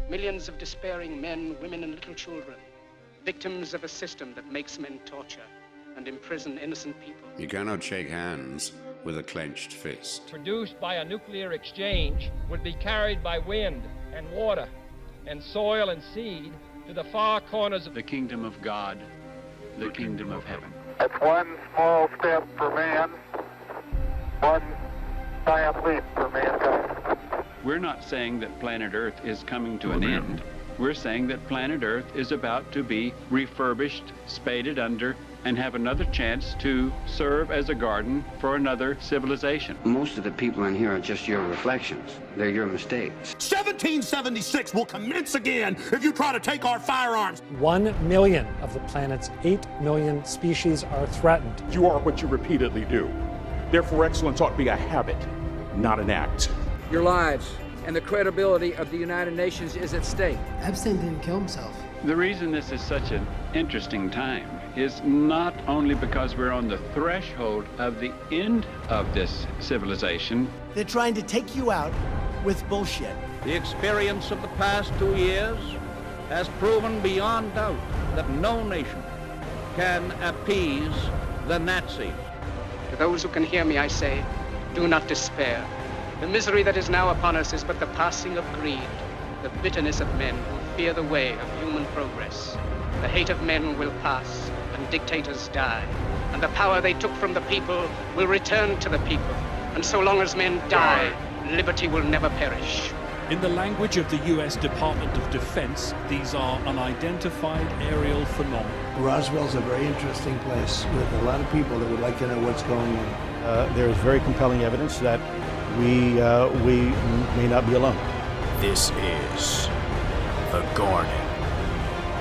Millions of despairing men, women, and little children, victims of a system that makes men torture and imprison innocent people. You cannot shake hands with a clenched fist. Produced by a nuclear exchange would be carried by wind and water and soil and seed to the far corners of the kingdom of God, the kingdom of heaven. It's one small step for man, one giant leap for mankind. We're not saying that planet Earth is coming to an end. We're saying that planet Earth is about to be refurbished, spaded under, and have another chance to serve as a garden for another civilization. Most of the people in here are just your reflections. They're your mistakes. 1776 will commence again if you try to take our firearms. 1 million of the planet's 8 million species are threatened. You are what you repeatedly do. Therefore, excellence ought to be a habit, not an act. Your lives and the credibility of the United Nations is at stake. Epstein didn't kill himself. The reason this is such an interesting time is not only because we're on the threshold of the end of this civilization. They're trying to take you out with bullshit. The experience of the past 2 years has proven beyond doubt that no nation can appease the Nazis. To those who can hear me, I say, do not despair. The misery that is now upon us is but the passing of greed, the bitterness of men who fear the way of human progress. The hate of men will pass, and dictators die, and the power they took from the people will return to the people. And so long as men die, liberty will never perish. In the language of the U.S. Department of Defense, these are unidentified aerial phenomena. Roswell's a very interesting place with a lot of people that would like to know what's going on. There is very compelling evidence that we may not be alone. This is the Garden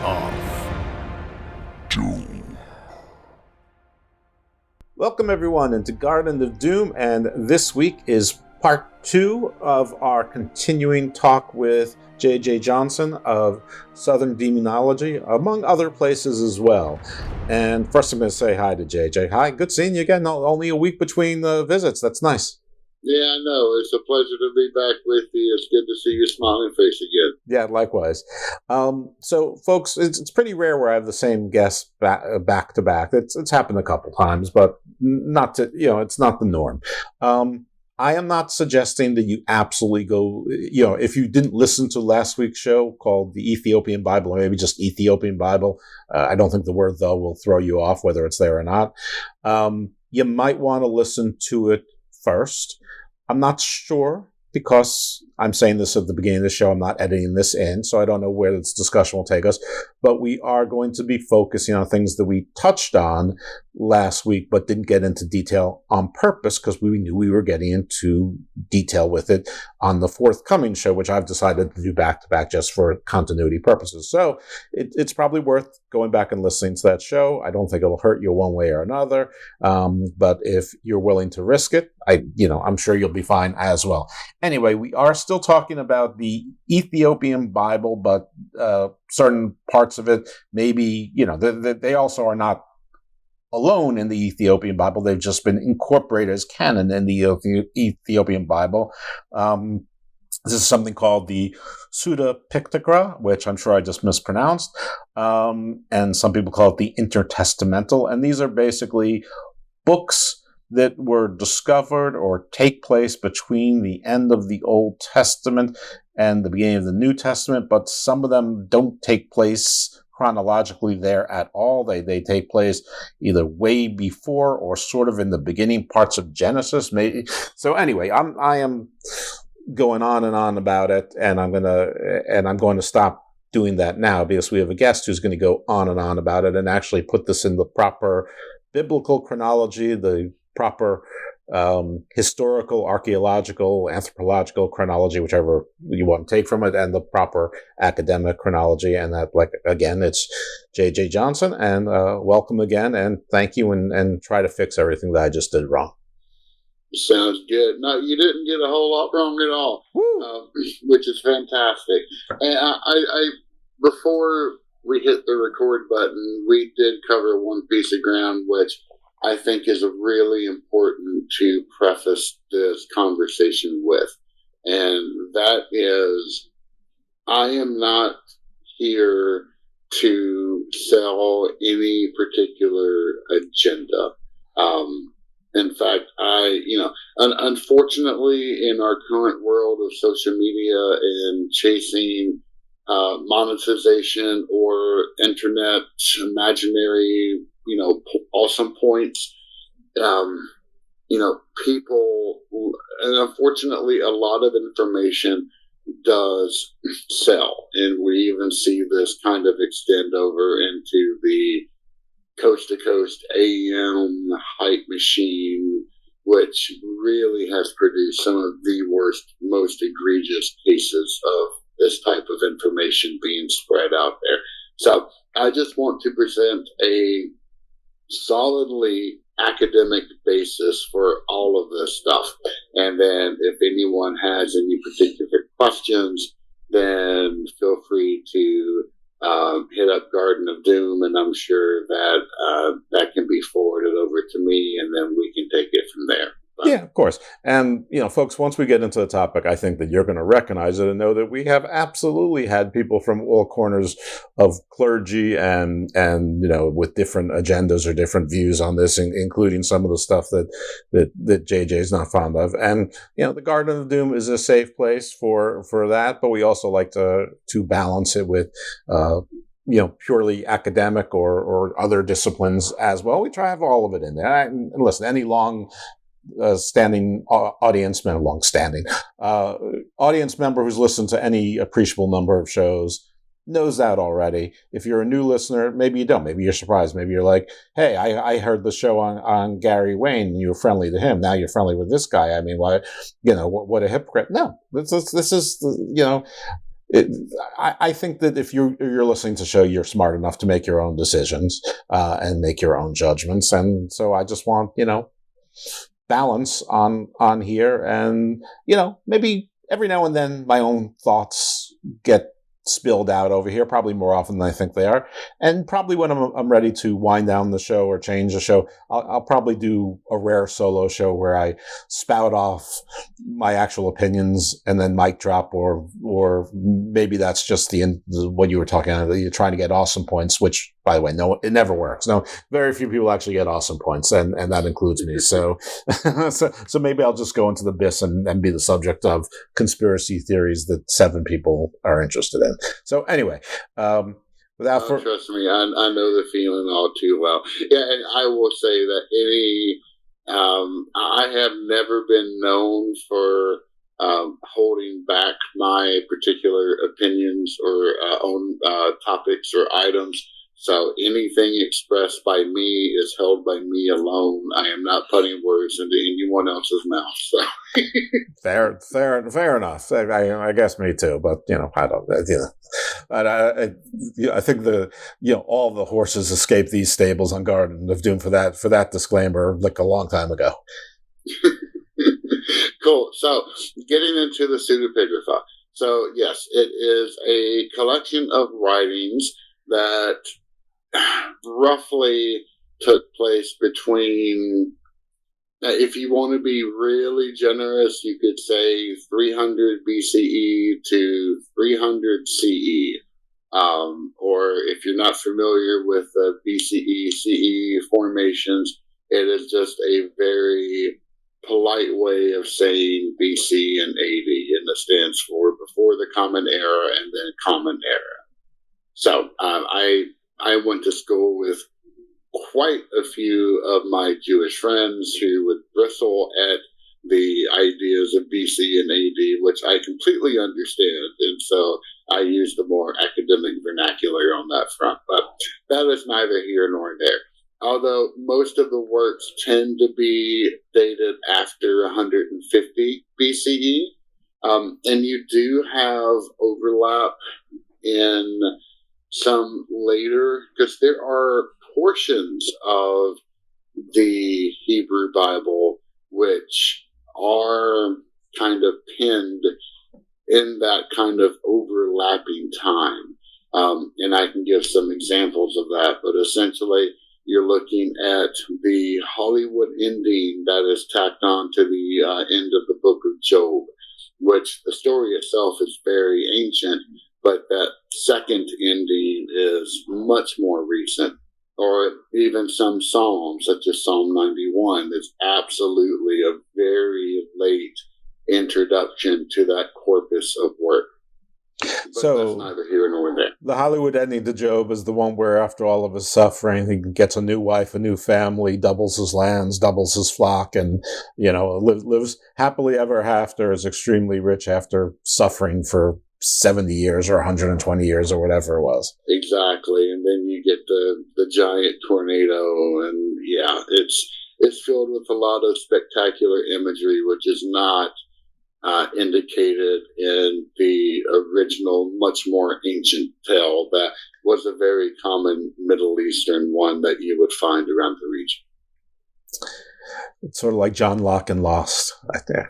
of Doom. Welcome everyone into Garden of Doom, and this week is part 2 of our continuing talk with J.J. Johson of Southern Demonology, among other places as well. And first I'm going to say hi to J.J. Hi, good seeing you again. Only a week between visits. That's nice. Yeah, I know. It's a pleasure to be back with you. It's good to see your smiling face again. Yeah, likewise. So, folks, it's pretty rare where I have the same guest back to back. It's happened a couple times, but it's not the norm. I am not suggesting that you absolutely go, if you didn't listen to last week's show called the Ethiopian Bible, or maybe just Ethiopian Bible, I don't think the word though will throw you off whether it's there or not. You might want to listen to it first. I'm not sure, because I'm saying this at the beginning of the show, I'm not editing this in, so I don't know where this discussion will take us, but we are going to be focusing on things that we touched on last week, but didn't get into detail on purpose, because we knew we were getting into detail with it on the forthcoming show, which I've decided to do back-to-back just for continuity purposes. So it's probably worth going back and listening to that show. I don't think it'll hurt you one way or another, but if you're willing to risk it, I'm sure you'll be fine as well. Anyway, we are still talking about the Ethiopian Bible, but certain parts of it, maybe, they also are not alone in the Ethiopian Bible. They've just been incorporated as canon in the Ethiopian Bible. This is something called the Psuedepigrapha, which I'm sure I just mispronounced, and some people call it the Inter Testamental. And these are basically books that were discovered or take place between the end of the Old Testament and the beginning of the New Testament, but some of them don't take place chronologically there at all. They take place either way before or sort of in the beginning parts of Genesis, maybe. So anyway, I am going on and on about it, and I'm going to stop doing that now, because we have a guest who's going to go on and on about it and actually put this in the proper biblical chronology, the proper historical, archaeological, anthropological chronology, whichever you want to take from it, and the proper academic chronology. And that, again, it's J.J. Johson, and welcome again, and thank you, and try to fix everything that I just did wrong. Sounds good. No, you didn't get a whole lot wrong at all, which is fantastic. And I before we hit the record button, we did cover one piece of ground, which I think is really important to preface this conversation with. And that is I am not here to sell any particular agenda. In fact, unfortunately, in our current world of social media and chasing monetization or internet imaginary, awesome points, people, and unfortunately, a lot of information does sell, and we even see this kind of extend over into the coast-to-coast AM hype machine, which really has produced some of the worst, most egregious cases of this type of information being spread out there. So I just want to present a solidly academic basis for all of this stuff. And then if anyone has any particular questions, then feel free to hit up Garden of Doom, and I'm sure that that can be forwarded over to me, and then we can take it from there. Yeah, of course. And, folks, once we get into the topic, I think that you're going to recognize it and know that we have absolutely had people from all corners of clergy and with different agendas or different views on this, including some of the stuff that JJ is not fond of. And, the Garden of Doom is a safe place for that, but we also like to balance it with, purely academic or other disciplines as well. We try to have all of it in there. And listen, any long-standing audience member who's listened to any appreciable number of shows knows that already. If you're a new listener, maybe you don't. Maybe you're surprised. Maybe you're like, hey, I heard the show on Gary Wayne, and you were friendly to him. Now you're friendly with this guy. I mean, why? What a hypocrite. No, this is I think that if you're listening to the show, you're smart enough to make your own decisions and make your own judgments. And so I just want, balance on here, and maybe every now and then my own thoughts get spilled out over here, probably more often than I think they are. And probably when I'm ready to wind down the show or change the show, I'll probably do a rare solo show where I spout off my actual opinions and then mic drop, or maybe that's just what you were talking about. You're trying to get awesome points, which, by the way, no, it never works. No, very few people actually get awesome points, and that includes me. So, so maybe I'll just go into the abyss and be the subject of conspiracy theories that 7 people are interested in. So anyway, trust me, I know the feeling all too well. Yeah, and I will say that I have never been known for holding back my particular opinions or own topics or items. So anything expressed by me is held by me alone. I am not putting words into anyone else's mouth. So fair enough. I guess me too, but I don't. But I think all the horses escaped these stables on Garden of Doom for that disclaimer like a long time ago. Cool. So getting into the Psuedepigrapha. So yes, it is a collection of writings that roughly took place between, if you want to be really generous, you could say 300 BCE to 300 CE. Or if you're not familiar with the BCE, CE formations, it is just a very polite way of saying BC and AD, and it stands for before the Common Era and then Common Era. So I went to school with quite a few of my Jewish friends who would bristle at the ideas of BC and AD, which I completely understand. And so I use the more academic vernacular on that front. But that is neither here nor there. Although most of the works tend to be dated after 150 BCE. And you do have overlap in some later, because there are portions of the Hebrew Bible which are kind of pinned in that kind of overlapping time. And I can give some examples of that, but essentially you're looking at the Hollywood ending that is tacked on to the end of the book of Job, which the story itself is very ancient, but that second ending is much more recent. Or even some psalms, such as Psalm 91, is absolutely a very late introduction to that corpus of work. But so that's neither here nor there. The Hollywood ending to Job is the one where, after all of his suffering, he gets a new wife, a new family, doubles his lands, doubles his flock, and lives happily ever after, is extremely rich after suffering for 70 years or 120 years or whatever it was. Exactly, and then you get the giant tornado, and yeah, it's filled with a lot of spectacular imagery, which is not indicated in the original, much more ancient tale that was a very common Middle Eastern one that you would find around the region. It's sort of like John Locke and Lost, right there.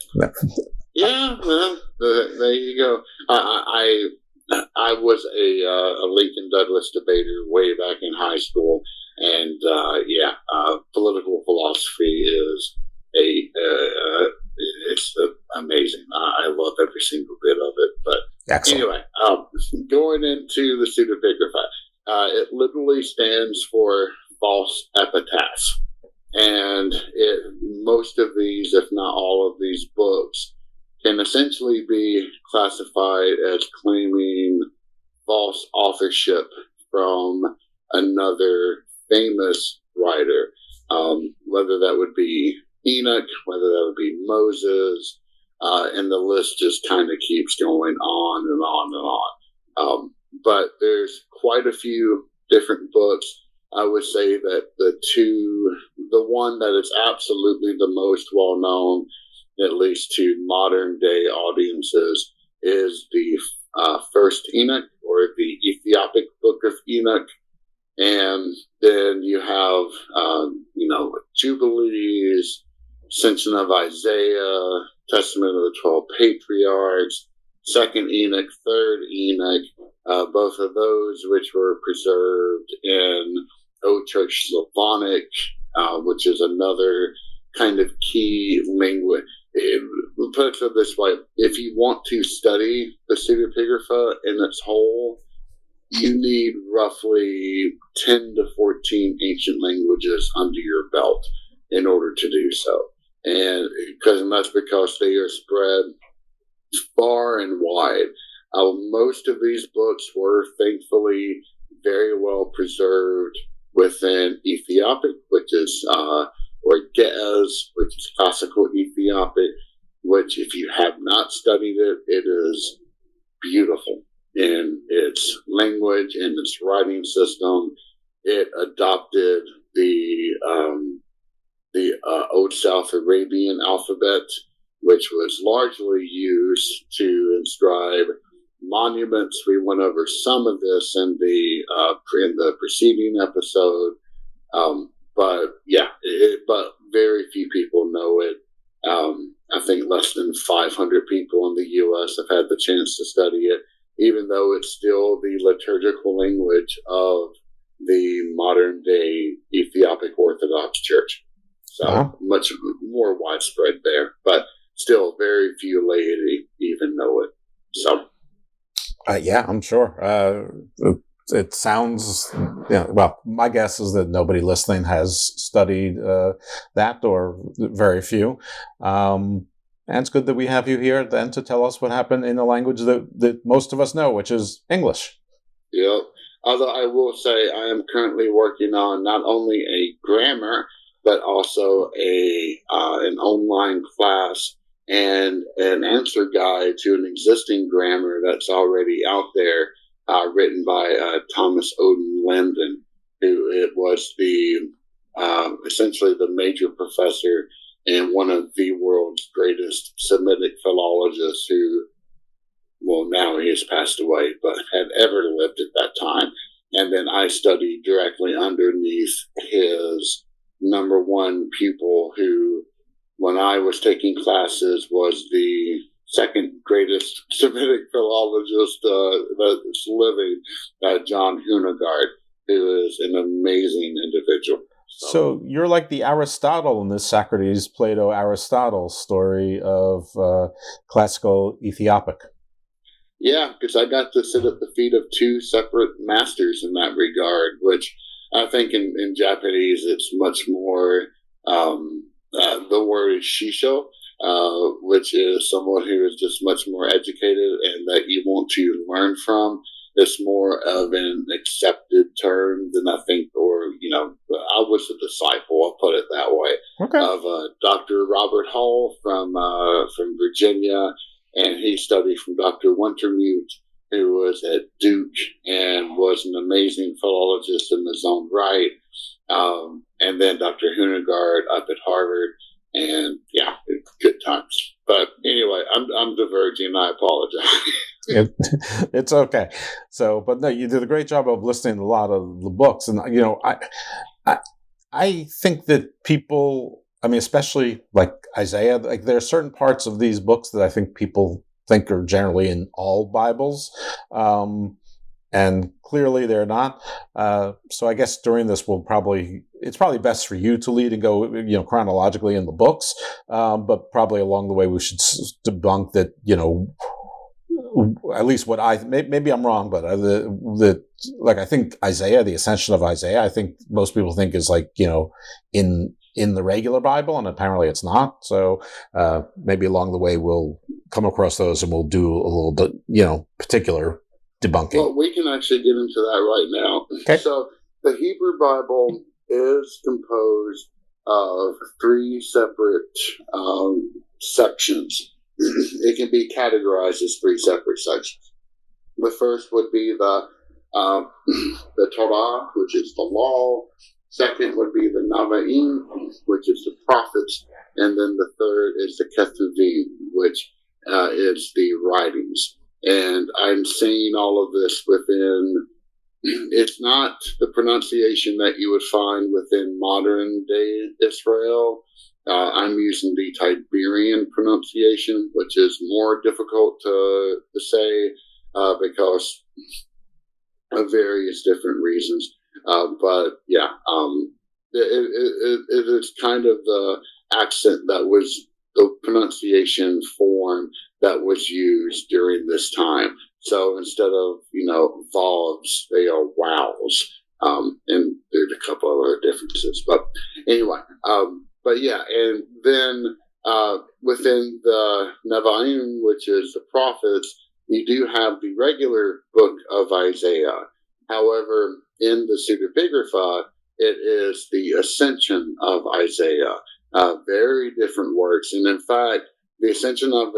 Yeah, well, there you go. I was a Lincoln Douglas debater way back in high school, and political philosophy is it's amazing. I love every single bit of it. But excellent. Anyway, going into the Psuedepigrapha, it literally stands for false epitaphs, and most of these, if not all of these books, can essentially be classified as claiming false authorship from another famous writer, whether that would be Enoch, whether that would be Moses, and the list just kind of keeps going on and on and on. But there's quite a few different books. I would say that the one that is absolutely the most well known, at least to modern day audiences, is the first Enoch, or the Ethiopic Book of Enoch. And then you have, Jubilees, Ascension of Isiah, Testament of the 12 Patriarchs, Second Enoch, Third Enoch, both of those which were preserved in Old Church Slavonic, which is another kind of key language. Put it this way, if you want to study the Psuedepigrapha in its whole, you need roughly 10 to 14 ancient languages under your belt in order to do so. And that's because they are spread far and wide. Most of these books were thankfully very well preserved within Ethiopic, which is, or Ge'ez, which is classical Ethiopic, which, if you have not studied it, it is beautiful in its language and its writing system. It adopted the Old South Arabian alphabet, which was largely used to inscribe monuments. We went over some of this in the preceding episode, but very few people know it. I think less than 500 people in the U.S. have had the chance to study it, even though it's still the liturgical language of the modern-day Ethiopic Orthodox Church. So much more widespread there, but still very few laity even know it. So, I'm sure. It sounds, well, my guess is that nobody listening has studied that, or very few. And it's good that we have you here then to tell us what happened in the language that most of us know, which is English. Yep. Although I will say I am currently working on not only a grammar, but also an online class and an answer guide to an existing grammar that's already out there, written by Thomas Oden Lenden, who it was essentially the major professor and one of the world's greatest Semitic philologists who, well, now he has passed away, but had ever lived at that time. And then I studied directly underneath his number one pupil, who, when I was taking classes, was the second greatest Semitic philologist that's living, John Hunegard, who is an amazing individual. So you're like the Aristotle in this Socrates, Plato, Aristotle story of classical Ethiopic. Yeah, because I got to sit at the feet of two separate masters in that regard, which I think in Japanese it's much more, the word is shisho, which is someone who is just much more educated and that you want to learn from. It's more of an accepted term than I think, or, I was a disciple, I'll put it that way, of Dr. Robert Hall from Virginia, and he studied from Dr. Wintermute, who was at Duke and was an amazing philologist in his own right, and then Dr. Hunegard up at Harvard, and yeah, good times. But anyway, I'm diverging. I apologize. It's okay. So, but no, you did a great job of listing a lot of the books, and I think that people, I mean, especially like Isaiah, like there are certain parts of these books that I think people think are generally in all Bibles, and clearly they're not. So I guess during this, it's probably best for you to lead and go, chronologically in the books, but probably along the way we should debunk that, at least what maybe I'm wrong, but I think Isaiah, the Ascension of Isaiah, I think most people think is like, in the regular Bible, and apparently it's not. So maybe along the way we'll come across those and we'll do a little, particular debunking. Well, we can actually get into that right now. Okay. So the Hebrew Bible is composed of three separate sections. It can be categorized as three separate sections. The first would be the Torah, which is the law. Second would be the Navaim, which is the prophets. And then the third is the Ketuvim, which is the writings. And I'm seeing all of this within, it's not the pronunciation that you would find within modern day Israel. I'm using the Tiberian pronunciation, which is more difficult to say because of various different reasons. But yeah, it is kind of the accent that was the pronunciation form that was used during this time. So instead of, vowels, they are vowels. And there's a couple of other differences. But anyway, but yeah, and then within the Nevi'im, which is the prophets, you do have the regular book of Isaiah. However, in the Psuedepigrapha, it is the Ascension of Isaiah. Very different works. And in fact, the Ascension of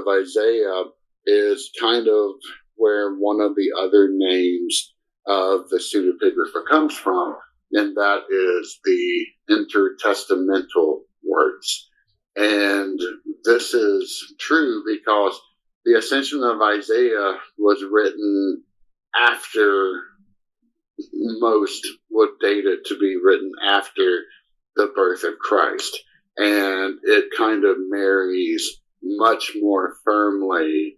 Isaiah is kind of where one of the other names of the Psuedepigrapha comes from, and that is the Inter Testamental works. And this is true because the Ascension of Isaiah was written after, most would date it to be written after the birth of Christ. And it kind of marries much more firmly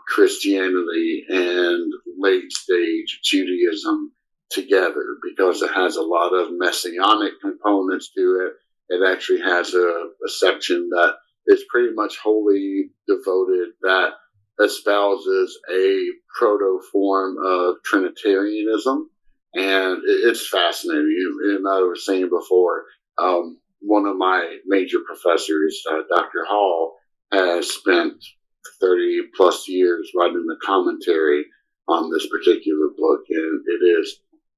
Christianity and late stage Judaism together because it has a lot of messianic components to it. It actually has a section that is pretty much wholly devoted that espouses a proto form of Trinitarianism. And it's fascinating. And I was saying before, one of my major professors, Dr. Hall, has spent 30 plus years writing the commentary on this particular book, and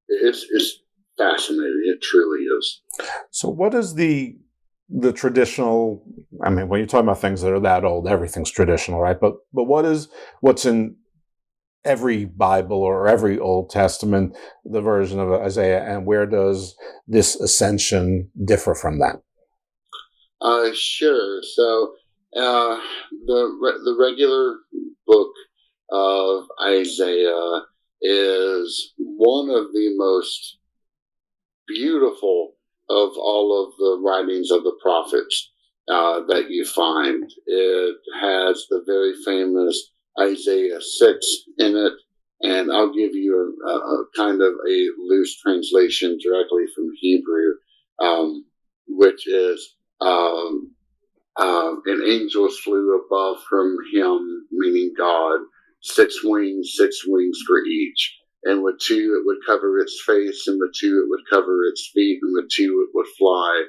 it's fascinating. It truly is. So what is the traditional, I mean, when you're talking about things that are that old, everything's traditional, right? But what's in every Bible or every Old Testament, the version of Isaiah, and where does this ascension differ from that? Sure. So the regular book of Isaiah is one of the most beautiful of all of the writings of the prophets that you find. It has the very famous Isaiah 6 in it, and I'll give you a kind of a loose translation directly from Hebrew, which is an angel flew above from him, meaning God, 6 wings for each. And with 2, it would cover its face, and with 2, it would cover its feet, and with 2, it would fly.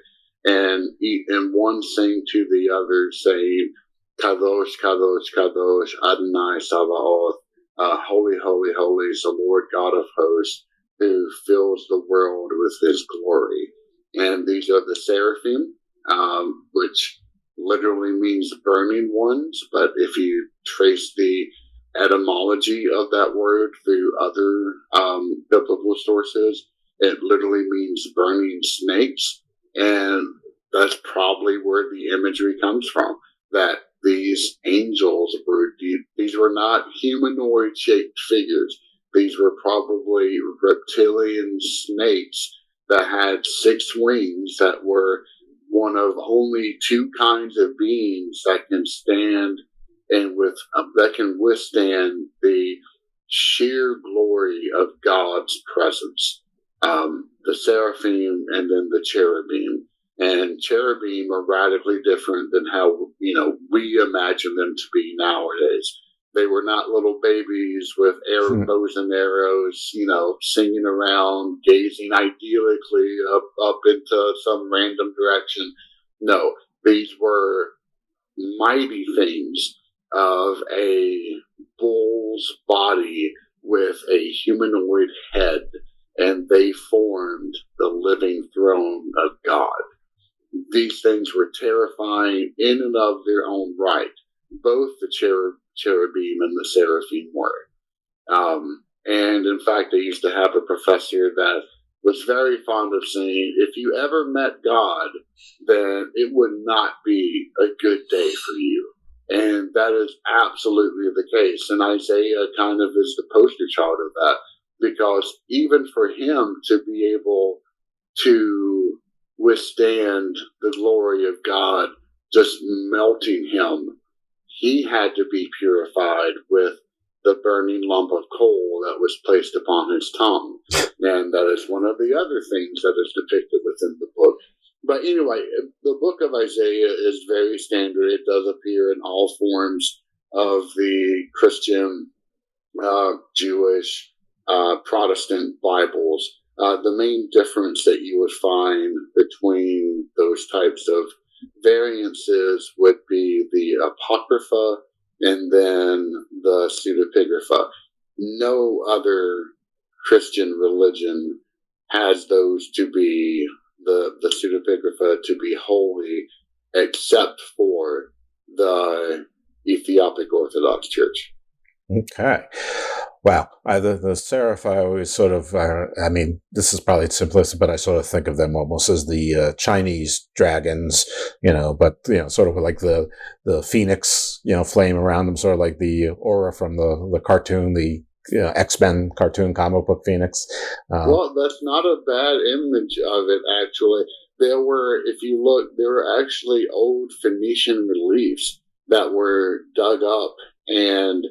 And one sang to the other, saying, Kadosh, Kadosh, Kadosh, Adonai Sabaoth, holy, holy, holy is the Lord God of hosts, who fills the world with his glory. And these are the seraphim, which literally means burning ones, but if you trace the etymology of that word through other biblical sources, it literally means burning snakes, and that's probably where the imagery comes from, that these angels these were not humanoid-shaped figures. These were probably reptilian snakes that had 6 wings, that were one of only 2 kinds of beings that can stand and that can withstand the sheer glory of God's presence. The seraphim and then the cherubim. And cherubim are radically different than how, we imagine them to be nowadays. They were not little babies with bows and arrows, singing around, gazing idyllically up into some random direction. No, these were mighty things of a bull's body with a humanoid head, and they formed the living throne of God. These things were terrifying in and of their own right. Both the cherubim and the seraphim were. And in fact, I used to have a professor that was very fond of saying, if you ever met God, then it would not be a good day for you. And that is absolutely the case. And Isaiah kind of is the poster child of that, because even for him to be able to withstand the glory of God just melting him, he had to be purified with the burning lump of coal that was placed upon his tongue. And that is one of the other things that is depicted within the book. But anyway, the book of Isaiah is very standard. It does appear in all forms of the Christian, Jewish, Protestant Bibles. The main difference that you would find between those types of variances would be the Apocrypha and then the Psuedepigrapha. No other Christian religion has those to be the Psuedepigrapha to be holy, except for the Ethiopic Orthodox Church. Okay. Wow. The seraph, I always sort of, this is probably simplistic, but I sort of think of them almost as the Chinese dragons, but, sort of like the phoenix, flame around them, sort of like the aura from the cartoon, the X-Men cartoon comic book Phoenix. Well, that's not a bad image of it, actually. There were actually old Phoenician reliefs that were dug up, and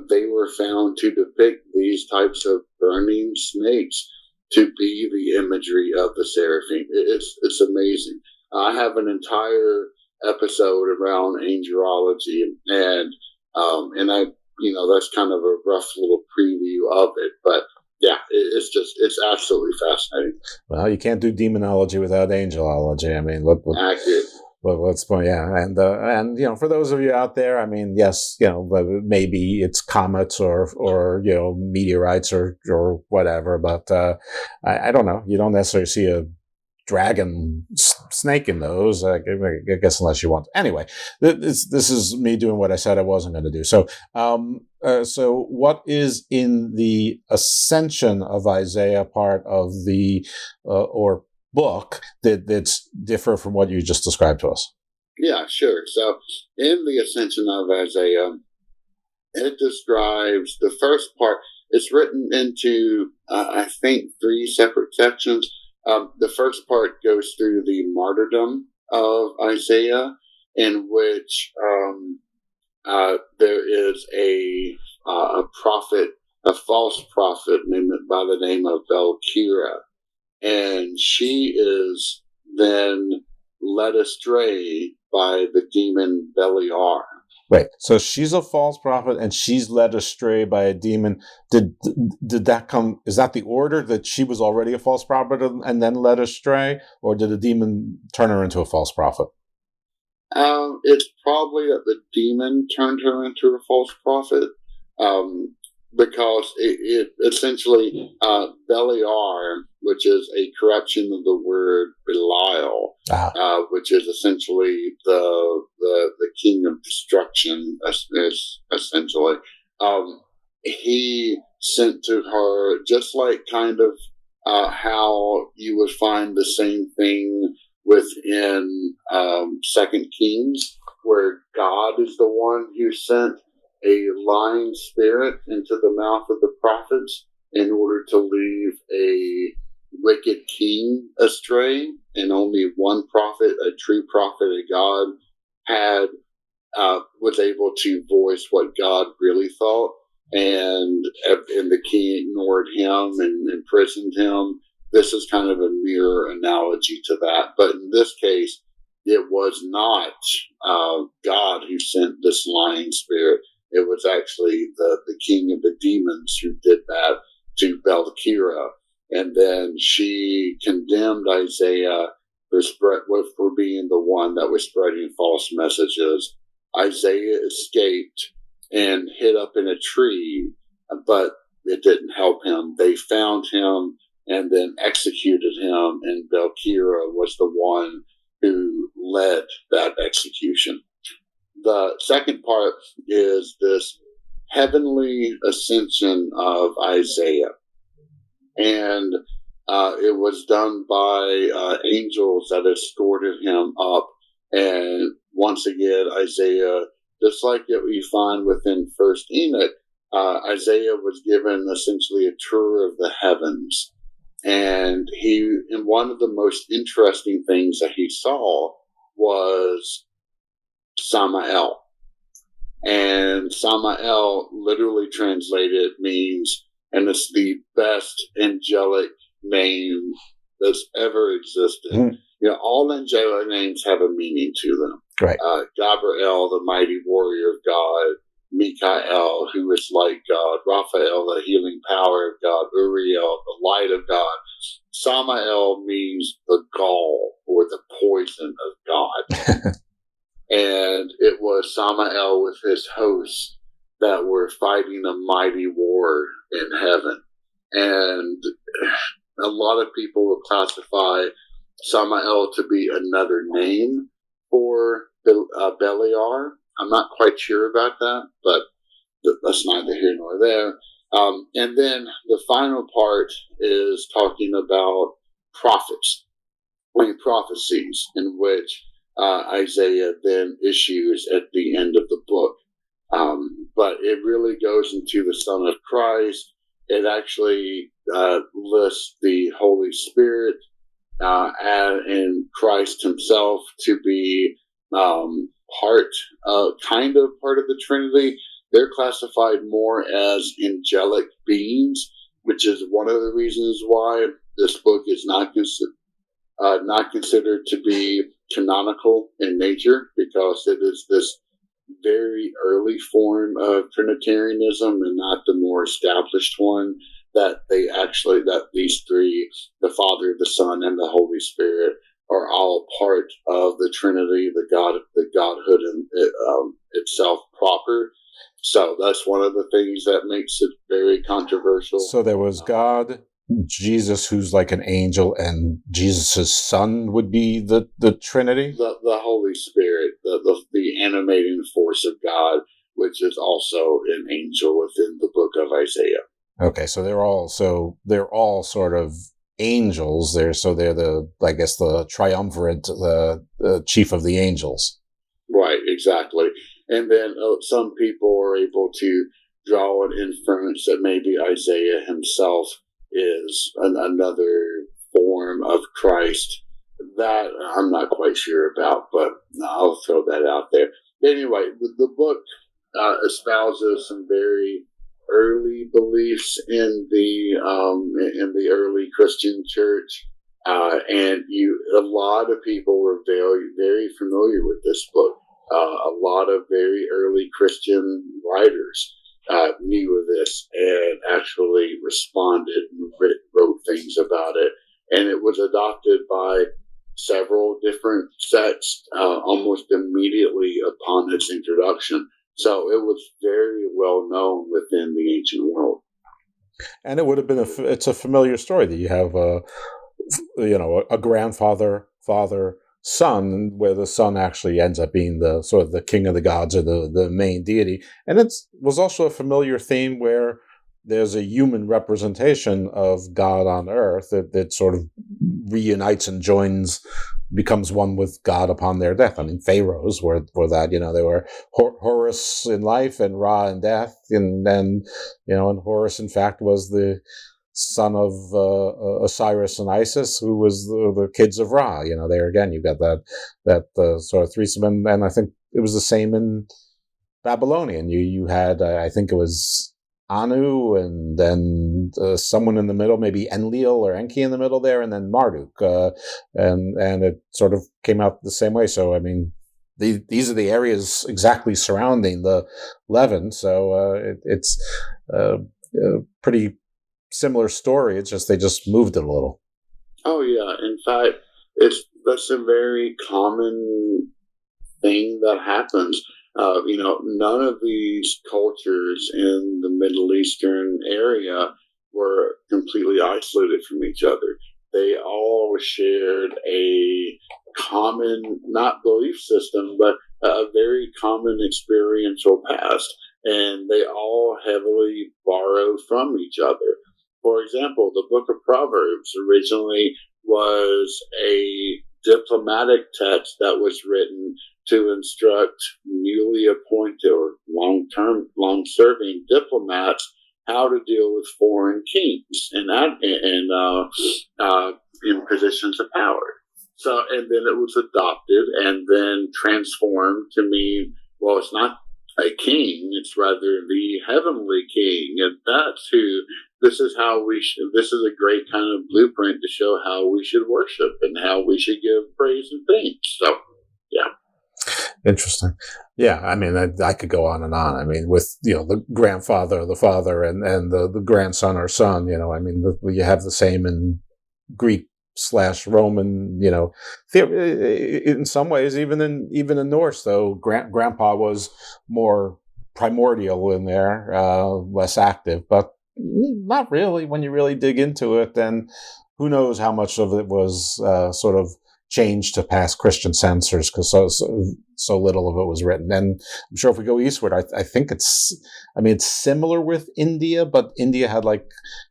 they were found to depict these types of burning snakes to be the imagery of the seraphim. It's amazing. I have an entire episode around angelology, and I, that's kind of a rough little preview of it, but yeah, it's absolutely fascinating. Well, you can't do demonology without angelology. Accurate. Let's point, yeah, and for those of you out there, yes, maybe it's comets or meteorites or whatever, but I don't know. You don't necessarily see a dragon snake in those, I guess, unless you want. Anyway, this is me doing what I said I wasn't going to do. So, so what is in the Ascension of Isiah part of the or book that's different from what you just described to us? Yeah, sure. So in the Ascension of Isiah, it describes the first part. It's written into, I think, 3 separate sections. The first part goes through the martyrdom of Isaiah, in which there is a prophet, a false prophet by the name of Belkira. And she is then led astray by the demon Beliar. Wait, so she's a false prophet and she's led astray by a demon. Did that come? Is that the order, that she was already a false prophet and then led astray, or did the demon turn her into a false prophet? It's probably that the demon turned her into a false prophet, because it essentially Beliar, which is a corruption of the word Belial, which is essentially the king of destruction, essentially. He sent to her, just like kind of how you would find the same thing within 2 Kings, where God is the one who sent a lying spirit into the mouth of the prophets in order to leave a wicked king astray, and only one prophet, a true prophet of God, was able to voice what God really thought, and the king ignored him and imprisoned him. This is kind of a mirror analogy to that, but in this case, it was not God who sent this lying spirit. It was actually the king of the demons who did that to Belkira. And then she condemned Isaiah for being the one that was spreading false messages. Isaiah escaped and hid up in a tree, but it didn't help him. They found him and then executed him, and Belkira was the one who led that execution. The second part is this heavenly ascension of Isaiah. And it was done by angels that escorted him up. And once again, Isaiah, just like we find within First Enoch, Isaiah was given essentially a tour of the heavens. And one of the most interesting things that he saw was Samael. And Samael, literally translated, means, and it's the best angelic name that's ever existed. Mm-hmm. You know, all angelic names have a meaning to them. Right. Gabriel, the mighty warrior of God. Mikael, who is like God. Raphael, the healing power of God. Uriel, the light of God. Samael means the gall or the poison of God. And it was Samael with his hosts that were fighting a mighty war in heaven. And a lot of people will classify Samael to be another name for Beliar. I'm not quite sure about that, but that's neither here nor there. And then the final part is talking about prophecies, in which Isaiah then issues at the end of the book. But it really goes into the Son of Christ. It actually lists the Holy Spirit and Christ himself to be kind of part of the Trinity. They're classified more as angelic beings, which is one of the reasons why this book is not considered to be canonical in nature, because it is this very early form of Trinitarianism and not the more established one, that these three, the Father, the Son, and the Holy Spirit, are all part of the Trinity, the Godhood in itself proper. So that's one of the things that makes it very controversial. So there was God, Jesus, who's like an angel, and Jesus' Son would be the Trinity? The Holy Spirit, the animating force of God, which is also an angel within the book of Isaiah. Okay, so they're all sort of angels. They're the triumvirate, the chief of the angels. Right, exactly. And then some people are able to draw an inference that maybe Isaiah himself is another form of Christ. That I'm not quite sure about, but I'll throw that out there. Anyway, the book espouses some very early beliefs in the early Christian church, and a lot of people were very, very familiar with this book. A lot of very early Christian writers knew of this and actually responded and wrote things about it. And it was adopted by several different sects almost immediately upon its introduction. So it was very well known within the ancient world. And it would have been it's a familiar story that you have a grandfather, father, son, where the son actually ends up being the sort of the king of the gods or the main deity. And it was also a familiar theme where there's a human representation of God on earth that sort of reunites and becomes one with God upon their death. I mean, pharaohs were that, they were Horus in life and Ra in death. And then, and Horus, in fact, was the son of Osiris and Isis, who was the kids of Ra. There again, you got that sort of threesome. And I think it was the same in Babylonian. You had, I think it was Anu, and then someone in the middle, maybe Enlil or Enki in the middle there, and then Marduk, and it sort of came out the same way. So I mean, these are the areas exactly surrounding the Levant. So it's a pretty similar story. It's just they just moved it a little. Oh yeah, in fact, that's a very common thing that happens. None of these cultures in the Middle Eastern area were completely isolated from each other. They all shared a common, not belief system, but a very common experiential past. And they all heavily borrowed from each other. For example, the book of Proverbs originally was a diplomatic text that was written to instruct newly appointed or long-serving diplomats how to deal with foreign kings and in positions of power. So, and then it was adopted and then transformed to mean, well, it's not a king; it's rather the heavenly king, and that's who. This is how we should. This is a great kind of blueprint to show how we should worship and how we should give praise and thanks. So, yeah. Interesting. Yeah, I mean, I could go on and on. I mean, with, the grandfather, the father, and the grandson or son, I mean, you have the same in Greek/Roman, in some ways, even in Norse, though, grandpa was more primordial in there, less active, but not really when you really dig into it. Then who knows how much of it was sort of changed to past Christian censors, because so little of it was written. And I'm sure if we go eastward, I think it's similar with India, but India had the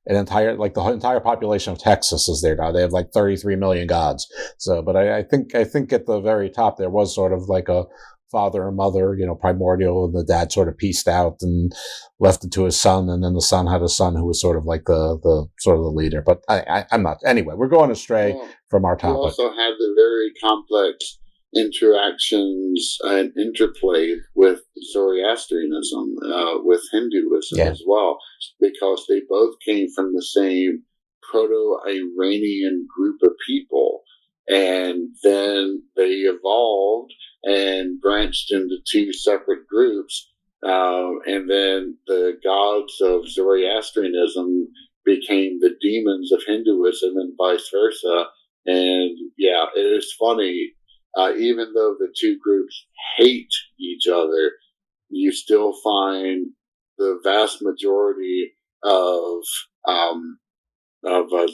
entire population of Texas is there now. They have 33 million gods. So, but I think at the very top there was sort of like a father and mother, primordial, and the dad sort of pieced out and left it to his son, and then the son had a son who was sort of like the sort of the leader. But I'm not. Anyway, we're going astray from our topic. We also had the very complex interactions and interplay with Zoroastrianism, with Hinduism as well, because they both came from the same Proto-Iranian group of people, and then they evolved and branched into two separate groups, and then the gods of Zoroastrianism became the demons of Hinduism and vice versa. And yeah, it is funny, even though the two groups hate each other, you still find the vast majority of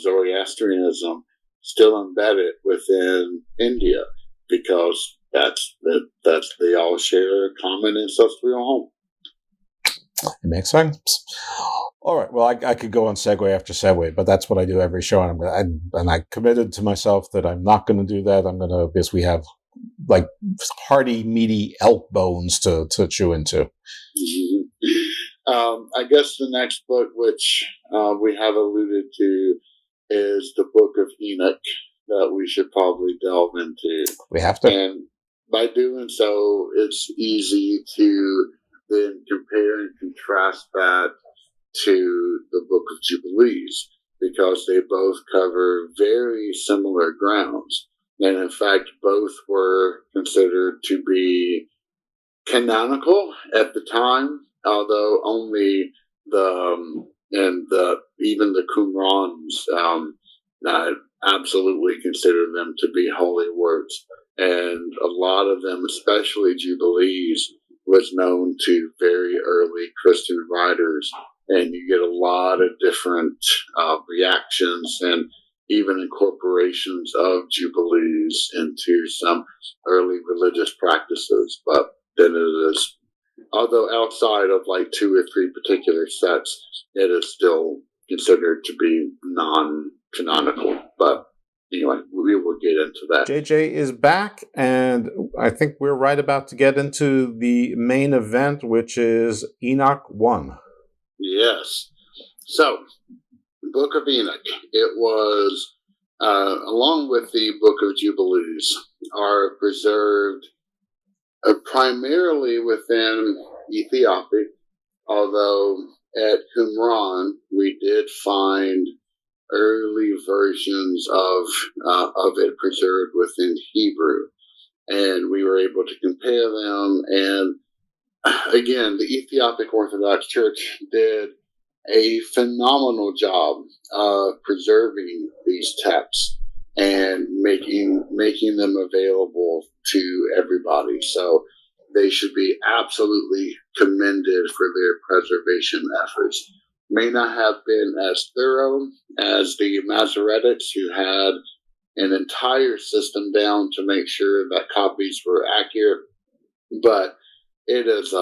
Zoroastrianism still embedded within India, because that's they all share a common ancestral home. It makes sense. All right. Well, I could go on segue after segue, but that's what I do every show, and I committed to myself that I'm not going to do that. I'm going to, because we have hearty, meaty elk bones to chew into. I guess the next book, which we have alluded to, is the Book of Enoch, that we should probably delve into. We have to. And by doing so, it's easy to then compare and contrast that to the Book of Jubilees, because they both cover very similar grounds. And in fact, both were considered to be canonical at the time, although only even the Qumrans absolutely consider them to be holy works, and a lot of them, especially Jubilees, was known to very early Christian writers, and you get a lot of different reactions and even incorporations of Jubilees into some early religious practices. But then it is, although outside of like 2 or 3 particular sets, it is still considered to be non-canonical. But anyway, we will get into that. JJ is back, and I think we're right about to get into the main event, which is Enoch 1. Yes. So, Book of Enoch, it was, along with the Book of Jubilees, are preserved primarily within Ethiopia, although at Qumran we did find early versions of it preserved within Hebrew, and we were able to compare them. And again, the Ethiopic Orthodox Church did a phenomenal job of preserving these texts and making them available to everybody. So they should be absolutely commended for their preservation efforts. May not have been as thorough as the Masoretics, who had an entire system down to make sure that copies were accurate, but it is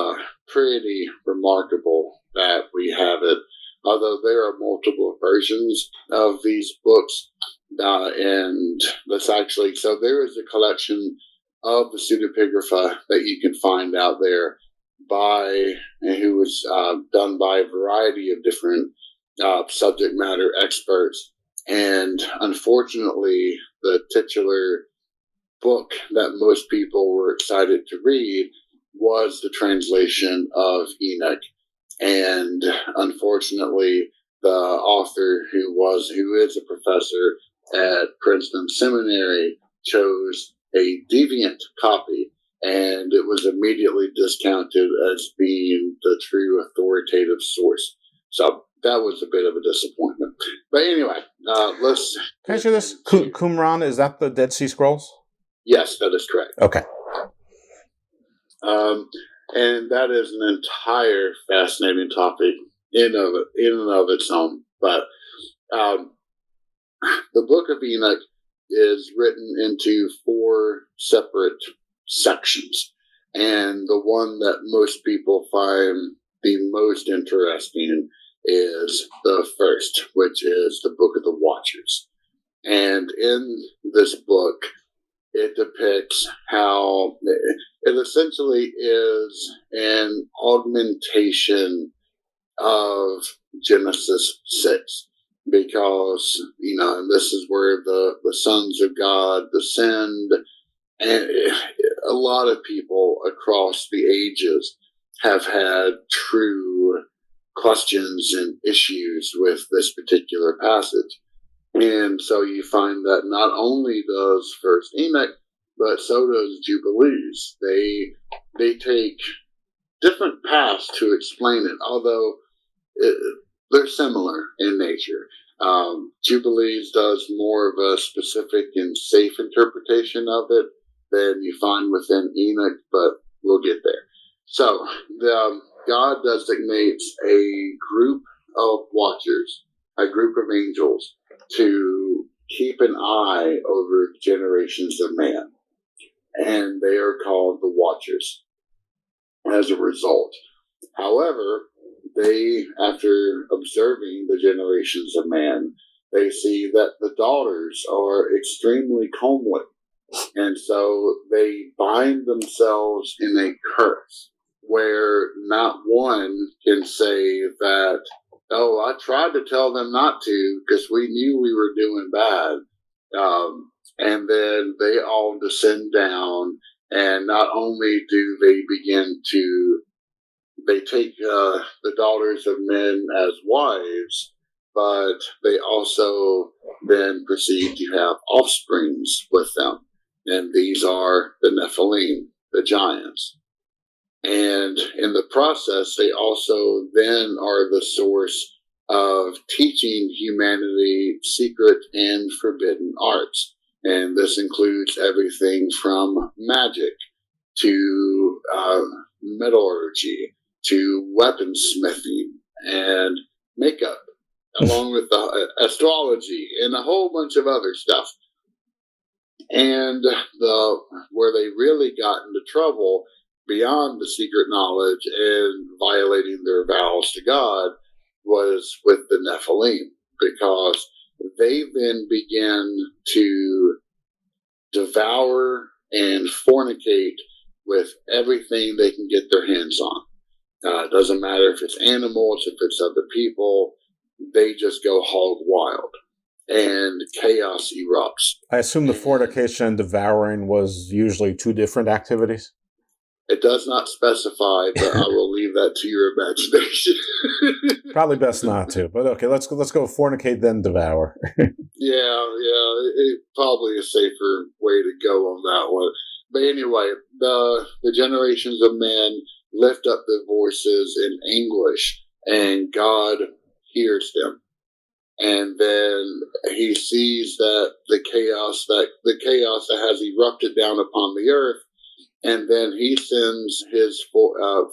pretty remarkable that we have it, although there are multiple versions of these books. And that's actually, so there is a collection of the Psuedepigrapha that you can find out there who was done by a variety of different subject matter experts. And unfortunately, the titular book that most people were excited to read was the translation of Enoch. And unfortunately, the author, who is a professor at Princeton Seminary, chose a deviant copy, and it was immediately discounted as being the true authoritative source. So that was a bit of a disappointment. But anyway, let's... Can I ask you this? Qumran, is that the Dead Sea Scrolls? Yes, that is correct. Okay. And that is an entire fascinating topic in and of its own. But the Book of Enoch is written into 4 separate sections. And the one that most people find the most interesting is the first, which is the Book of the Watchers. And in this book, it depicts how it essentially is an augmentation of Genesis 6. Because, and this is where the sons of God descend, and a lot of people across the ages have had true questions and issues with this particular passage. And so you find that not only does First Enoch, but so does Jubilees. They take different paths to explain it, although they're similar in nature. Jubilees does more of a specific and safe interpretation of it than you find within Enoch, but we'll get there. So, God designates a group of watchers, a group of angels, to keep an eye over generations of man. And they are called the Watchers as a result. However, they, after observing the generations of man, they see that the daughters are extremely comely. And so they bind themselves in a curse where not one can say that, oh, I tried to tell them not to because we knew we were doing bad. And then they all descend down, and not only do they begin to, they take the daughters of men as wives, but they also then proceed to have offsprings with them. And these are the Nephilim, the giants. And in the process, they also then are the source of teaching humanity secret and forbidden arts. And this includes everything from magic to metallurgy to weaponsmithing and makeup, along with astrology and a whole bunch of other stuff. And where they really got into trouble beyond the secret knowledge and violating their vows to God was with the Nephilim, because they then began to devour and fornicate with everything they can get their hands on. It doesn't matter if it's animals, if it's other people, they just go hog wild. And chaos erupts. I assume the fornication and devouring was usually two different activities? It does not specify, but I will leave that to your imagination. Probably best not to, but okay, let's go fornicate, then devour. Yeah, it's probably a safer way to go on that one. But anyway, the generations of men lift up their voices in anguish, and God hears them. And then he sees that the chaos that has erupted down upon the earth, and then he sends his four of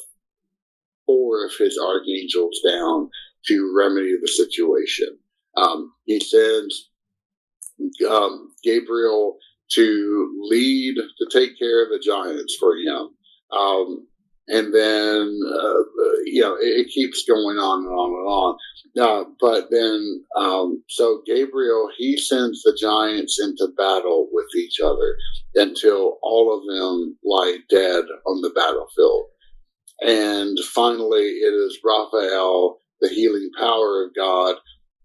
his archangels down to remedy the situation. He sends Gabriel to lead, to take care of the giants for him. And then, it keeps going on and on and on. But then, so Gabriel, he sends the giants into battle with each other until all of them lie dead on the battlefield. And finally, it is Raphael, the healing power of God,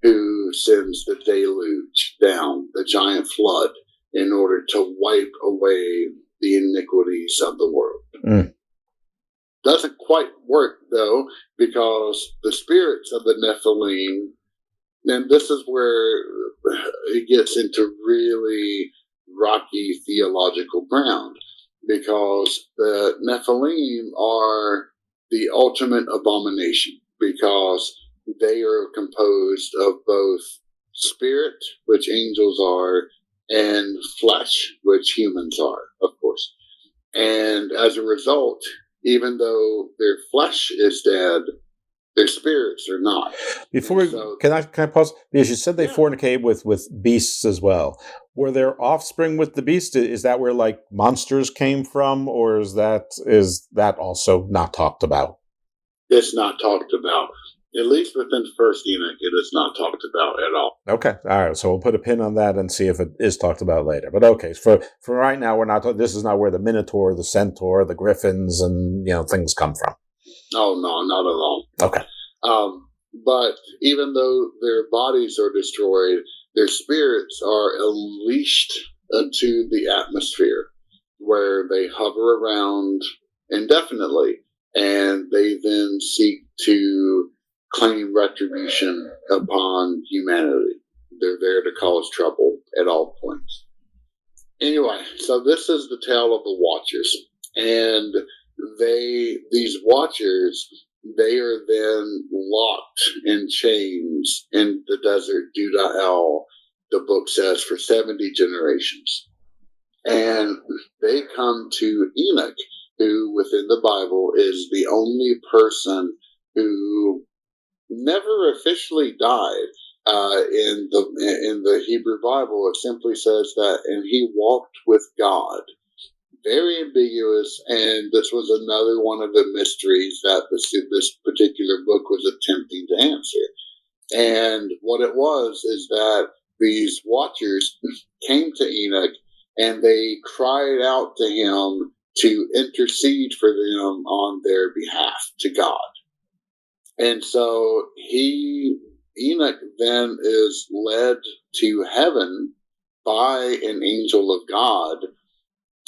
who sends the deluge down, the giant flood, in order to wipe away the iniquities of the world. Mm. Doesn't quite work, though, because the spirits of the Nephilim, and this is where it gets into really rocky theological ground, because the Nephilim are the ultimate abomination, because they are composed of both spirit, which angels are, and flesh, which humans are, of course. And as a result, even though their flesh is dead, their spirits are not. Before can I pause? Because you said they fornicate with beasts as well. Were there offspring with the beast? Is that where like monsters came from, or is that also not talked about? It's not talked about. At least within First Enoch, it is not talked about at all. Okay, all right. So we'll put a pin on that and see if it is talked about later. But okay, for right now, we're not. This is not where the Minotaur, the Centaur, the Griffins, and things come from. Oh no, not at all. Okay. But even though their bodies are destroyed, their spirits are unleashed into the atmosphere, where they hover around indefinitely, and they then seek to claim retribution upon humanity. They're there to cause trouble at all points. Anyway, so this is the tale of the Watchers. And these Watchers, they are then locked in chains in the desert Dudael, the book says, for 70 generations. And they come to Enoch, who within the Bible is the only person who never officially died. In the Hebrew Bible, it simply says that, and he walked with God. Very ambiguous, and this was another one of the mysteries that this particular book was attempting to answer. And what it was is that these Watchers came to Enoch, and they cried out to him to intercede for them on their behalf to God. And so Enoch then is led to heaven by an angel of God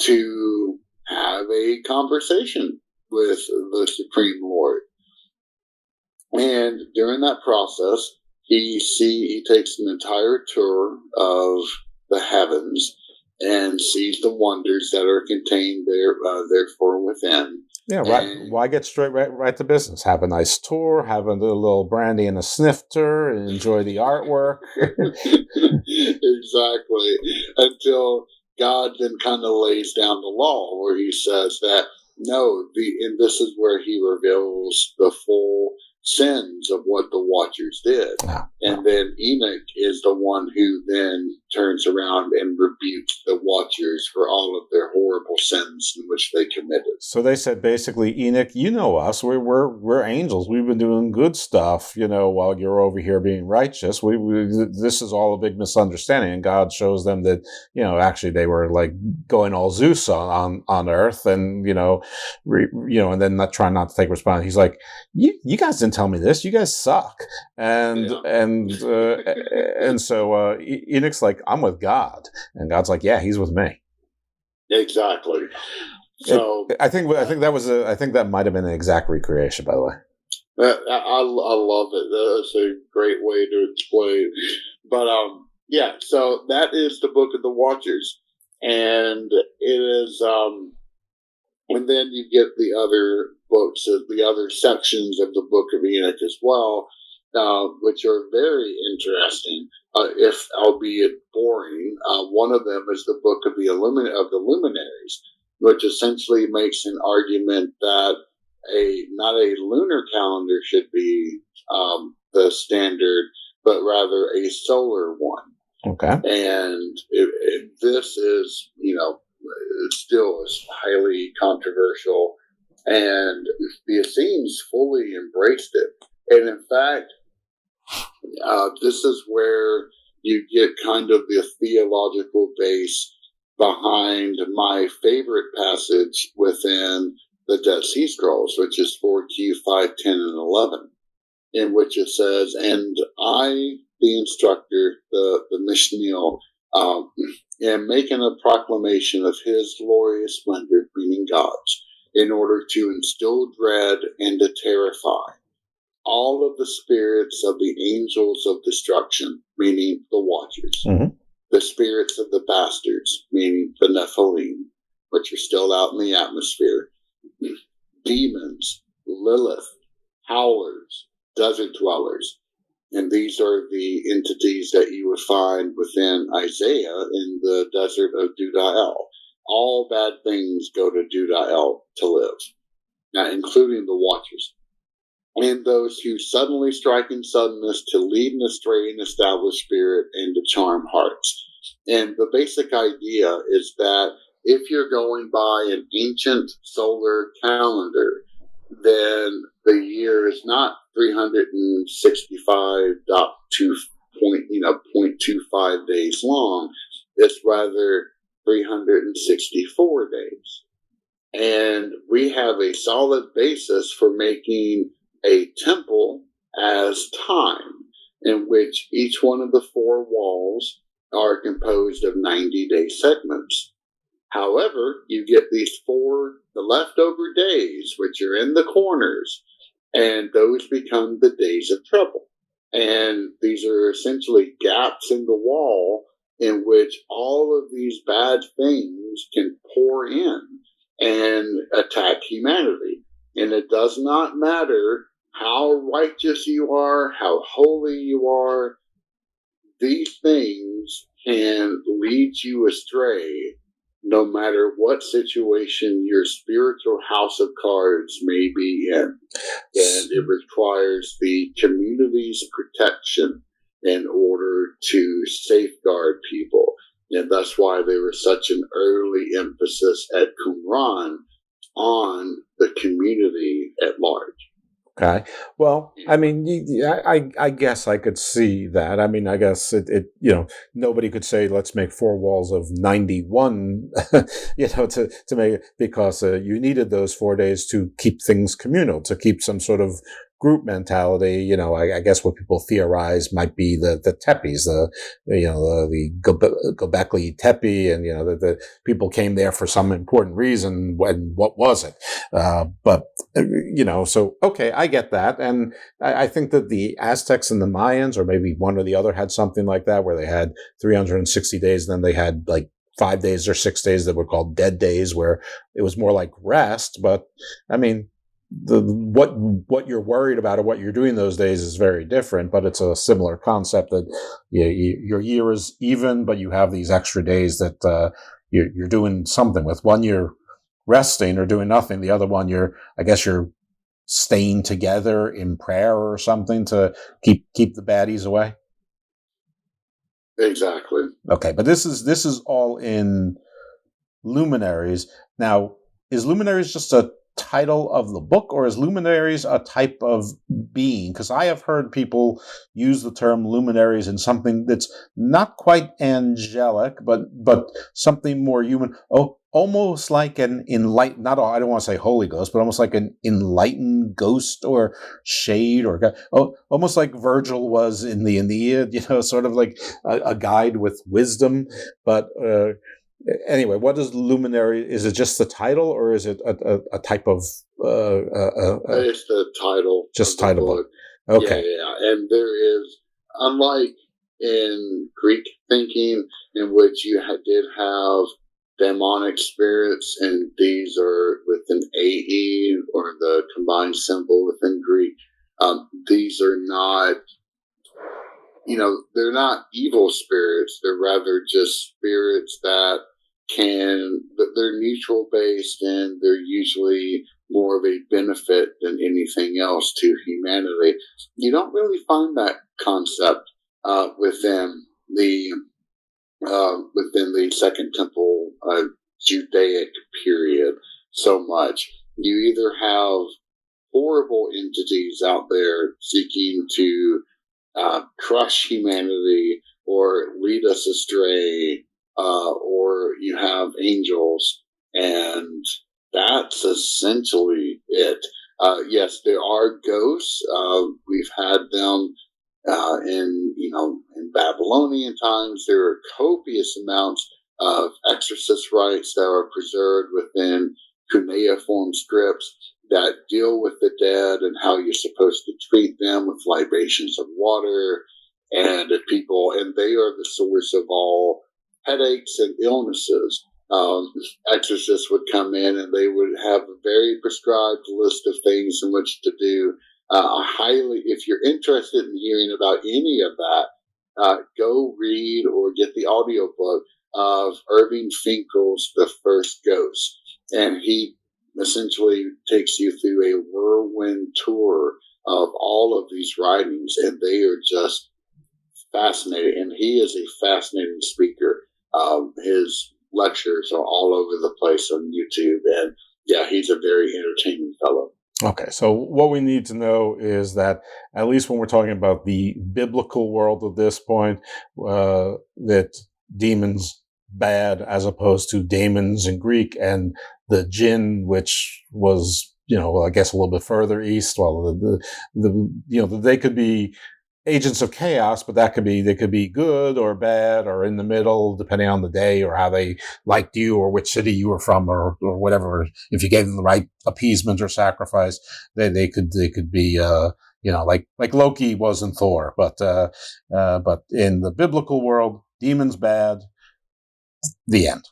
to have a conversation with the Supreme Lord. And during that process, he takes an entire tour of the heavens and sees the wonders that are contained there, therefore within. Yeah, right. Why get straight right to business? Have a nice tour, have a little brandy and a snifter, and enjoy the artwork. Exactly. Until God then kind of lays down the law where he says that, no, and this is where he reveals the full sins of what the Watchers did. And then Enoch is the one who then turns around and rebukes the Watchers for all of their horrible sins in which they committed. So they said basically, Enoch, you know us. We're angels. We've been doing good stuff, while you're over here being righteous. This is all a big misunderstanding. And God shows them that, actually they were like going all Zeus on earth, and and then not trying not to take responsibility. He's like, you guys didn't tell me this. You guys suck. And so Enoch's like, I'm with God, and God's like, yeah, he's with me. Exactly. So I think that might have been an exact recreation, by the way. I love it. That's a great way to explain. But so that is the Book of the Watchers, and it is. And then you get the other books, the other sections of the Book of Enoch as well, which are very interesting, if albeit boring. One of them is the Book of the Luminaries, which essentially makes an argument that not a lunar calendar should be the standard, but rather a solar one. Okay. And this is, it still is highly controversial, and the Essenes fully embraced it. And in fact, this is where you get kind of the theological base behind my favorite passage within the Dead Sea Scrolls, which is 4Q 5, 10, and 11, in which it says, and I, the instructor, the Mishneel, am making a proclamation of his glorious splendor, meaning God's, in order to instill dread and to terrify all of the spirits of the angels of destruction, meaning the Watchers, the spirits of the bastards, meaning the Nephilim, which are still out in the atmosphere, demons, Lilith, howlers, desert dwellers. And these are the entities that you would find within Isaiah in the desert of Dudael. All bad things go to Dudael to live, now including the Watchers. And those who suddenly strike in suddenness to lead an astray and establish spirit and to charm hearts. And the basic idea is that if you're going by an ancient solar calendar, then the year is not 365.25 days long. It's rather 364 days. And we have a solid basis for making a temple as time, in which each one of the four walls are composed of 90-day segments. However, you get these the leftover days, which are in the corners, and those become the days of trouble. And these are essentially gaps in the wall in which all of these bad things can pour in and attack humanity. And it does not matter how righteous you are, how holy you are, these things can lead you astray no matter what situation your spiritual house of cards may be in. And it requires the community's protection in order to safeguard people. And that's why there was such an early emphasis at Qumran on the community at large. Okay. Well, I mean, I guess I could see that. I mean, I guess it nobody could say, let's make four walls of 91, to make it, because you needed those 4 days to keep things communal, to keep some sort of group mentality. I guess what people theorize might be the tepes, the Göbekli Tepe, and the people came there for some important reason. When what was it? So okay, I get that, and I think that the Aztecs and the Mayans, or maybe one or the other, had something like that, where they had 360 days, and then they had like 5 days or 6 days that were called dead days, where it was more like rest. But I mean, what you're worried about or what you're doing those days is very different, but it's a similar concept that your year is even, but you have these extra days that you're doing something with. One, you're resting or doing nothing. The other one, you're staying together in prayer or something to keep the baddies away. Exactly. Okay, but this is all in Luminaries. Now, is Luminaries just a title of the book, or is Luminaries a type of being? Because I have heard people use the term Luminaries in something that's not quite angelic, but something more human. Oh, almost like an enlightened, I don't want to say Holy Ghost, but almost like an enlightened ghost or shade, or almost like Virgil was in the Aeneid, sort of like a guide with wisdom. But anyway, what is Luminary? Is it just the title, or is it a type of? It's the title. Just title book. Okay. Yeah, and there is, unlike in Greek thinking, in which you did have demonic spirits, and these are with an AE or the combined symbol within Greek. These are not, they're not evil spirits. They're rather just spirits that they're neutral based, and they're usually more of a benefit than anything else to humanity. You don't really find that concept within the Second Temple Judaic period so much. You either have horrible entities out there seeking to crush humanity or lead us astray, or you have angels, and that's essentially it. Yes, there are ghosts. We've had them in Babylonian times. There are copious amounts of exorcist rites that are preserved within cuneiform scripts that deal with the dead and how you're supposed to treat them with libations of water, and they are the source of all headaches and illnesses. Exorcists would come in and they would have a very prescribed list of things in which to do. If you're interested in hearing about any of that, go read or get the audiobook of Irving Finkel's The First Ghost. And he essentially takes you through a whirlwind tour of all of these writings, and they are just fascinating. And he is a fascinating speaker. His lectures are all over the place on YouTube, and yeah, he's a very entertaining fellow. Okay, so what we need to know is that, at least when we're talking about the biblical world at this point, that demons bad as opposed to daemons in Greek, and the jinn, which was, I guess a little bit further east. Well, they could be agents of chaos, but they could be good or bad or in the middle, depending on the day or how they liked you or which city you were from or whatever. If you gave them the right appeasement or sacrifice, they could be, like Loki was in Thor. But in the biblical world, demons bad. The end.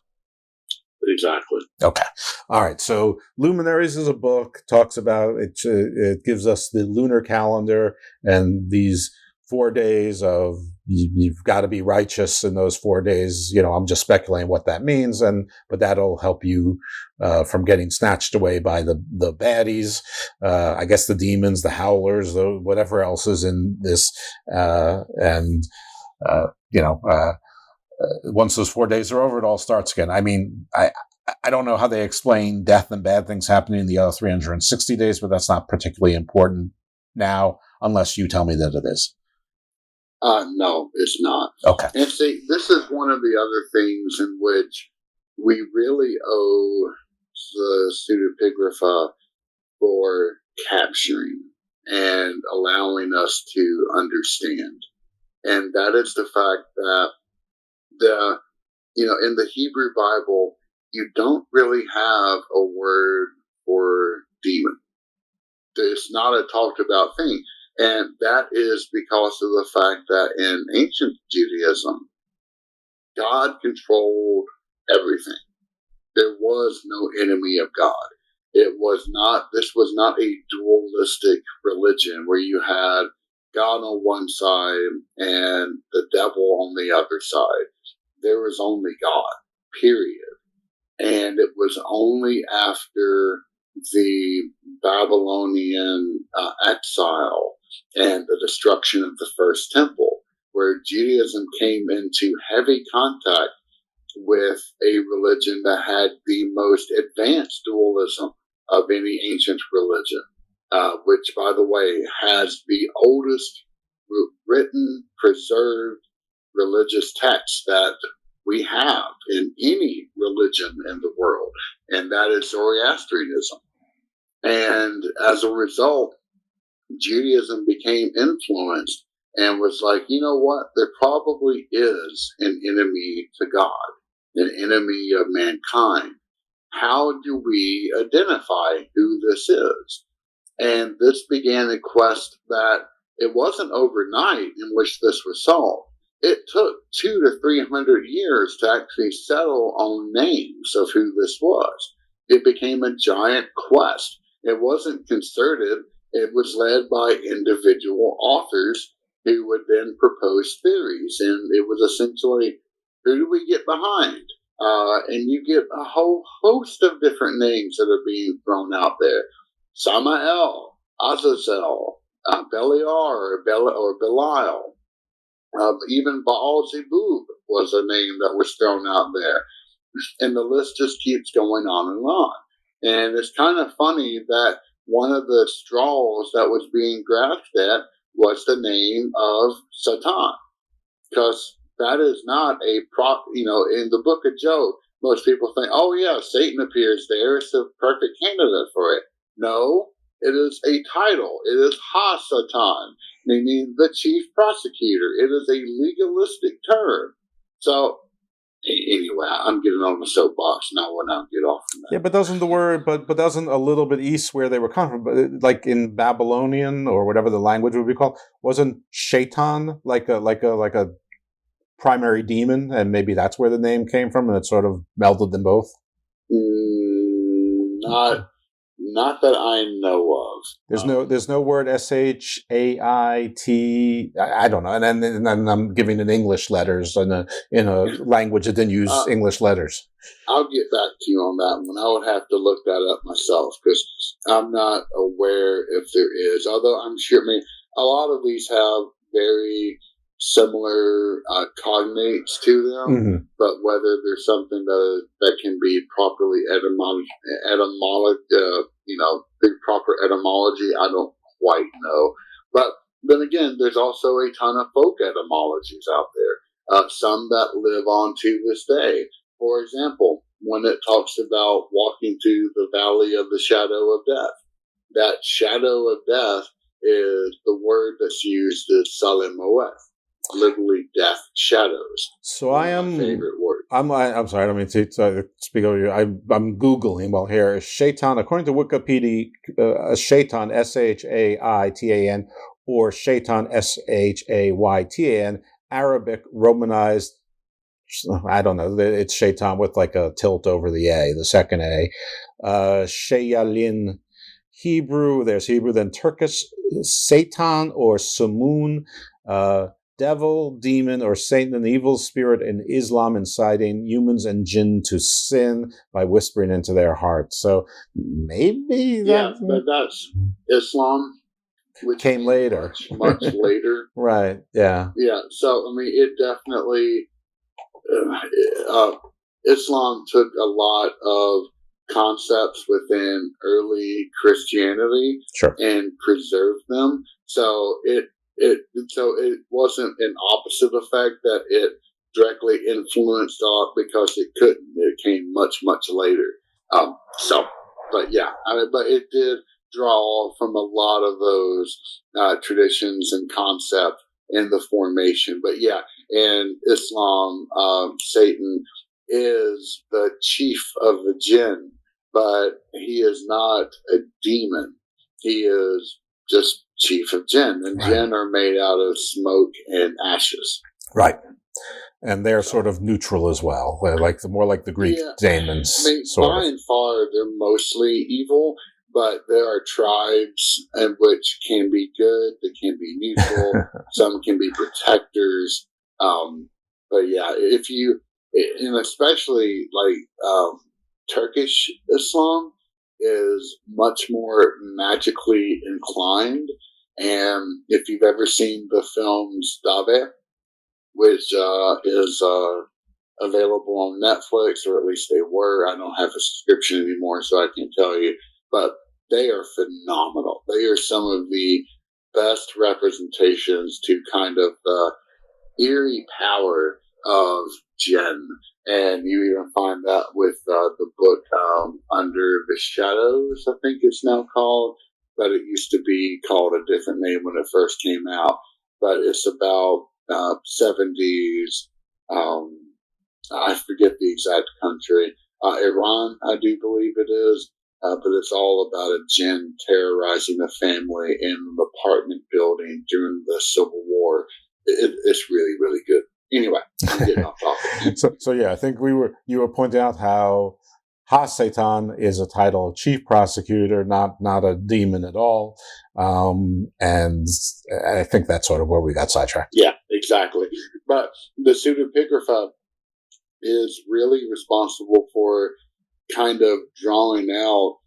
Exactly. Okay. All right. So Luminaries is a book, talks about it. It gives us the lunar calendar and these 4 days of you've got to be righteous in those 4 days. I'm just speculating what that means, but that'll help you from getting snatched away by the baddies. I guess the demons, the howlers, whatever else is in this, once those 4 days are over, it all starts again. I mean, I don't know how they explain death and bad things happening in the other 360 days, but that's not particularly important now, unless you tell me that it is. No, it's not. Okay. And see, this is one of the other things in which we really owe the Psuedepigrapha for capturing and allowing us to understand. And that is the fact that in the Hebrew Bible, you don't really have a word for demon. It's not a talked about thing. And that is because of the fact that in ancient Judaism, God controlled everything. There was no enemy of God. This was not a dualistic religion where you had God on one side and the devil on the other side. There was only God, period. And it was only after the Babylonian exile and the destruction of the first temple where Judaism came into heavy contact with a religion that had the most advanced dualism of any ancient religion, which, by the way, has the oldest written, preserved religious text that we have in any religion in the world, and that is Zoroastrianism. And as a result, Judaism became influenced and was like, you know what? There probably is an enemy to God, an enemy of mankind. How do we identify who this is? And this began a quest that it wasn't overnight in which this was solved. It took 200 to 300 years to actually settle on names of who this was. It became a giant quest. It wasn't concerted. It was led by individual authors who would then propose theories. And it was essentially, who do we get behind? And you get a whole host of different names that are being thrown out there. Samael, Azazel, Beliar or Belial. Even Baal-Zebub was a name that was thrown out there. And the list just keeps going on and on. And it's kind of funny that one of the straws that was being grasped at was the name of Satan. Because that is not a in the book of Job, most people think, oh yeah, Satan appears there. It's the perfect candidate for it. No, it is a title. It is Ha-Satan, meaning the chief prosecutor. It is a legalistic term. So, anyway, I'm getting on the soapbox now when I get off from that. Yeah, but doesn't the word, but doesn't a little bit east where they were coming from, like in Babylonian or whatever the language would be called, wasn't Shaitan like a primary demon, and maybe that's where the name came from, and it sort of melded them both? Not that I know of. There's no word Shait. I don't know, and I'm giving it English letters in a language that didn't use English letters. I'll get back to you on that one. I would have to look that up myself because I'm not aware if there is. Although I'm sure, a lot of these have very similar cognates to them, but whether there's something that can be properly proper etymology, I don't quite know. But then again, there's also a ton of folk etymologies out there, some that live on to this day. For example, when it talks about walking through the valley of the shadow of death, that shadow of death is the word that's used as Salamoeth. Literally death shadows. So I am. Favorite word. I'm sorry. I don't mean to speak over you. I'm googling while here. Shaitan, according to Wikipedia, Shaitan Shaitan or Shaitan Shaytan, Arabic Romanized. I don't know. It's Shaitan with like a tilt over the A, the second A. Shayalin. Hebrew. There's Hebrew. Then Turkish Satan or Samun. Devil, demon, or Satan, an evil spirit in Islam, inciting humans and jinn to sin by whispering into their hearts. So maybe but that's Islam, which came later, much later, right? Yeah, yeah. So it definitely Islam took a lot of concepts within early Christianity and preserved them. So it wasn't an opposite effect that it directly influenced art because it couldn't. It came much, much later. But it did draw from a lot of those traditions and concepts in the formation. But yeah, in Islam, Satan is the chief of the jinn, but he is not a demon. He is just chief of jinn, and jinn are made out of smoke and ashes. Right. and they're sort of neutral as well, more like the Greek daemons. By and far, they're mostly evil, but there are tribes in which can be good, they can be neutral, some can be protectors. But yeah, and especially Turkish Islam is much more magically inclined. And if you've ever seen the films Dave, which is available on Netflix, or at least they were. I don't have a subscription anymore, so I can't tell you. But they are phenomenal. They are some of the best representations to kind of the eerie power of Jinn. And you even find that with the book Under the Shadows, I think it's now called. But it used to be called a different name when it first came out. But it's about 70s, I forget the exact country, Iran, I do believe it is, but it's all about a jinn terrorizing a family in an apartment building during the Civil War. It's really, really good. Anyway, I'm getting off topic. So yeah, I think you were pointing out how Ha-Satan is a title of chief prosecutor, not a demon at all. And I think that's sort of where we got sidetracked. Yeah, exactly. But the Psuedepigrapha is really responsible for kind of drawing out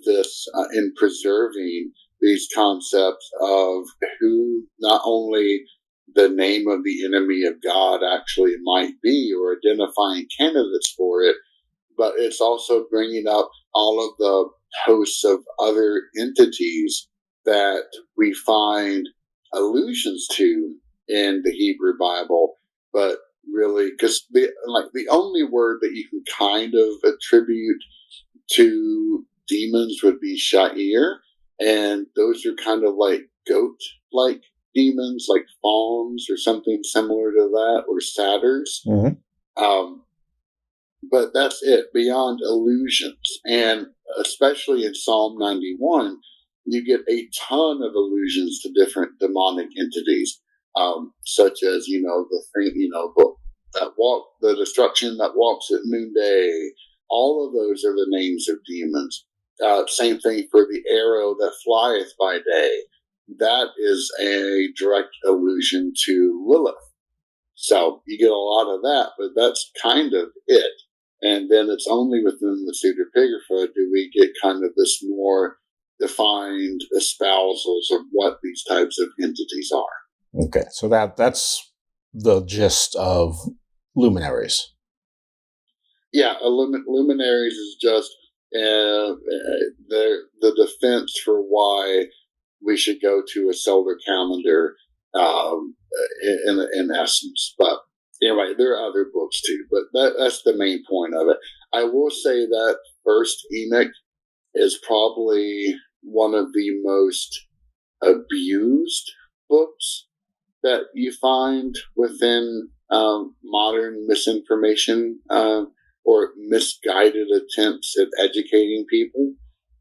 this and preserving these concepts of who not only the name of the enemy of God actually might be, or identifying candidates for it, but it's also bringing up all of the hosts of other entities that we find allusions to in the Hebrew Bible, but really, because the only word that you can kind of attribute to demons would be Sha'ir, and those are kind of like goat-like demons, like fawns or something similar to that, or satyrs. Mm-hmm. But that's it, beyond illusions. And especially in Psalm 91, you get a ton of allusions to different demonic entities, such as, the thing, the destruction that walks at noonday. All of those are the names of demons. Same thing for the arrow that flieth by day. That is a direct allusion to Lilith. So you get a lot of that, but that's kind of it. And then it's only within the Psuedepigrapha do we get kind of this more defined espousals of what these types of entities are. Okay, so that's the gist of Luminaries. Yeah, Luminaries is just the defense for why we should go to a solar calendar in essence. But anyway, there are other books too, but that's the main point of it. I will say that First Enoch is probably one of the most abused books that you find within modern misinformation or misguided attempts at educating people.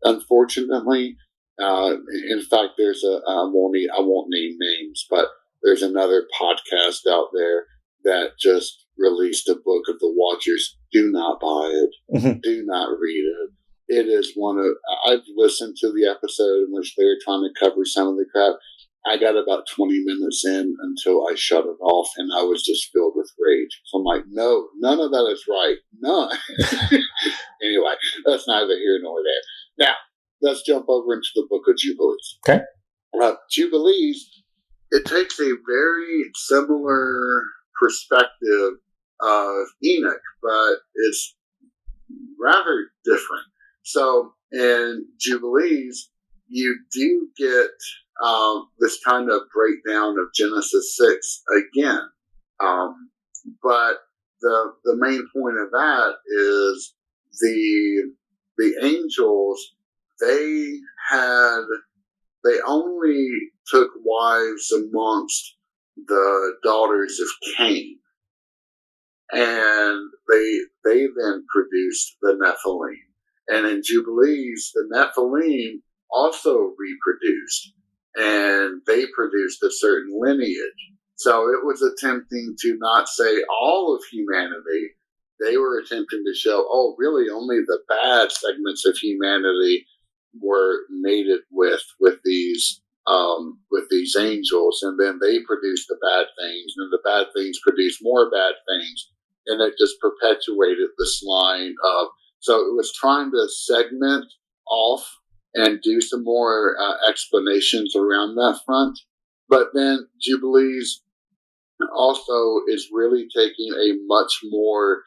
Unfortunately, in fact, there's I won't name names, but there's another podcast out there that just released a book of the Watchers. Do not buy it. Mm-hmm. Do not read it. It is I've listened to the episode in which they were trying to cover some of the crap. I got about 20 minutes in until I shut it off, and I was just filled with rage. So I'm like, no, none of that is right. None. Anyway, that's neither here nor there. Now, let's jump over into the book of Jubilees. Okay. Jubilees, it takes a very similar perspective of Enoch, but it's rather different. So in Jubilees, you do get this kind of breakdown of Genesis 6 again. But the main point of that is the angels, they only took wives amongst the daughters of Cain. And they then produced the Nephilim. And in Jubilees, the Nephilim also reproduced. And they produced a certain lineage. So it was attempting to not say all of humanity. They were attempting to show, oh, really only the bad segments of humanity were mated with these angels, and then they produced the bad things, and the bad things produced more bad things, and it just perpetuated this line of. So it was trying to segment off and do some more explanations around that front, but then Jubilees also is really taking a much more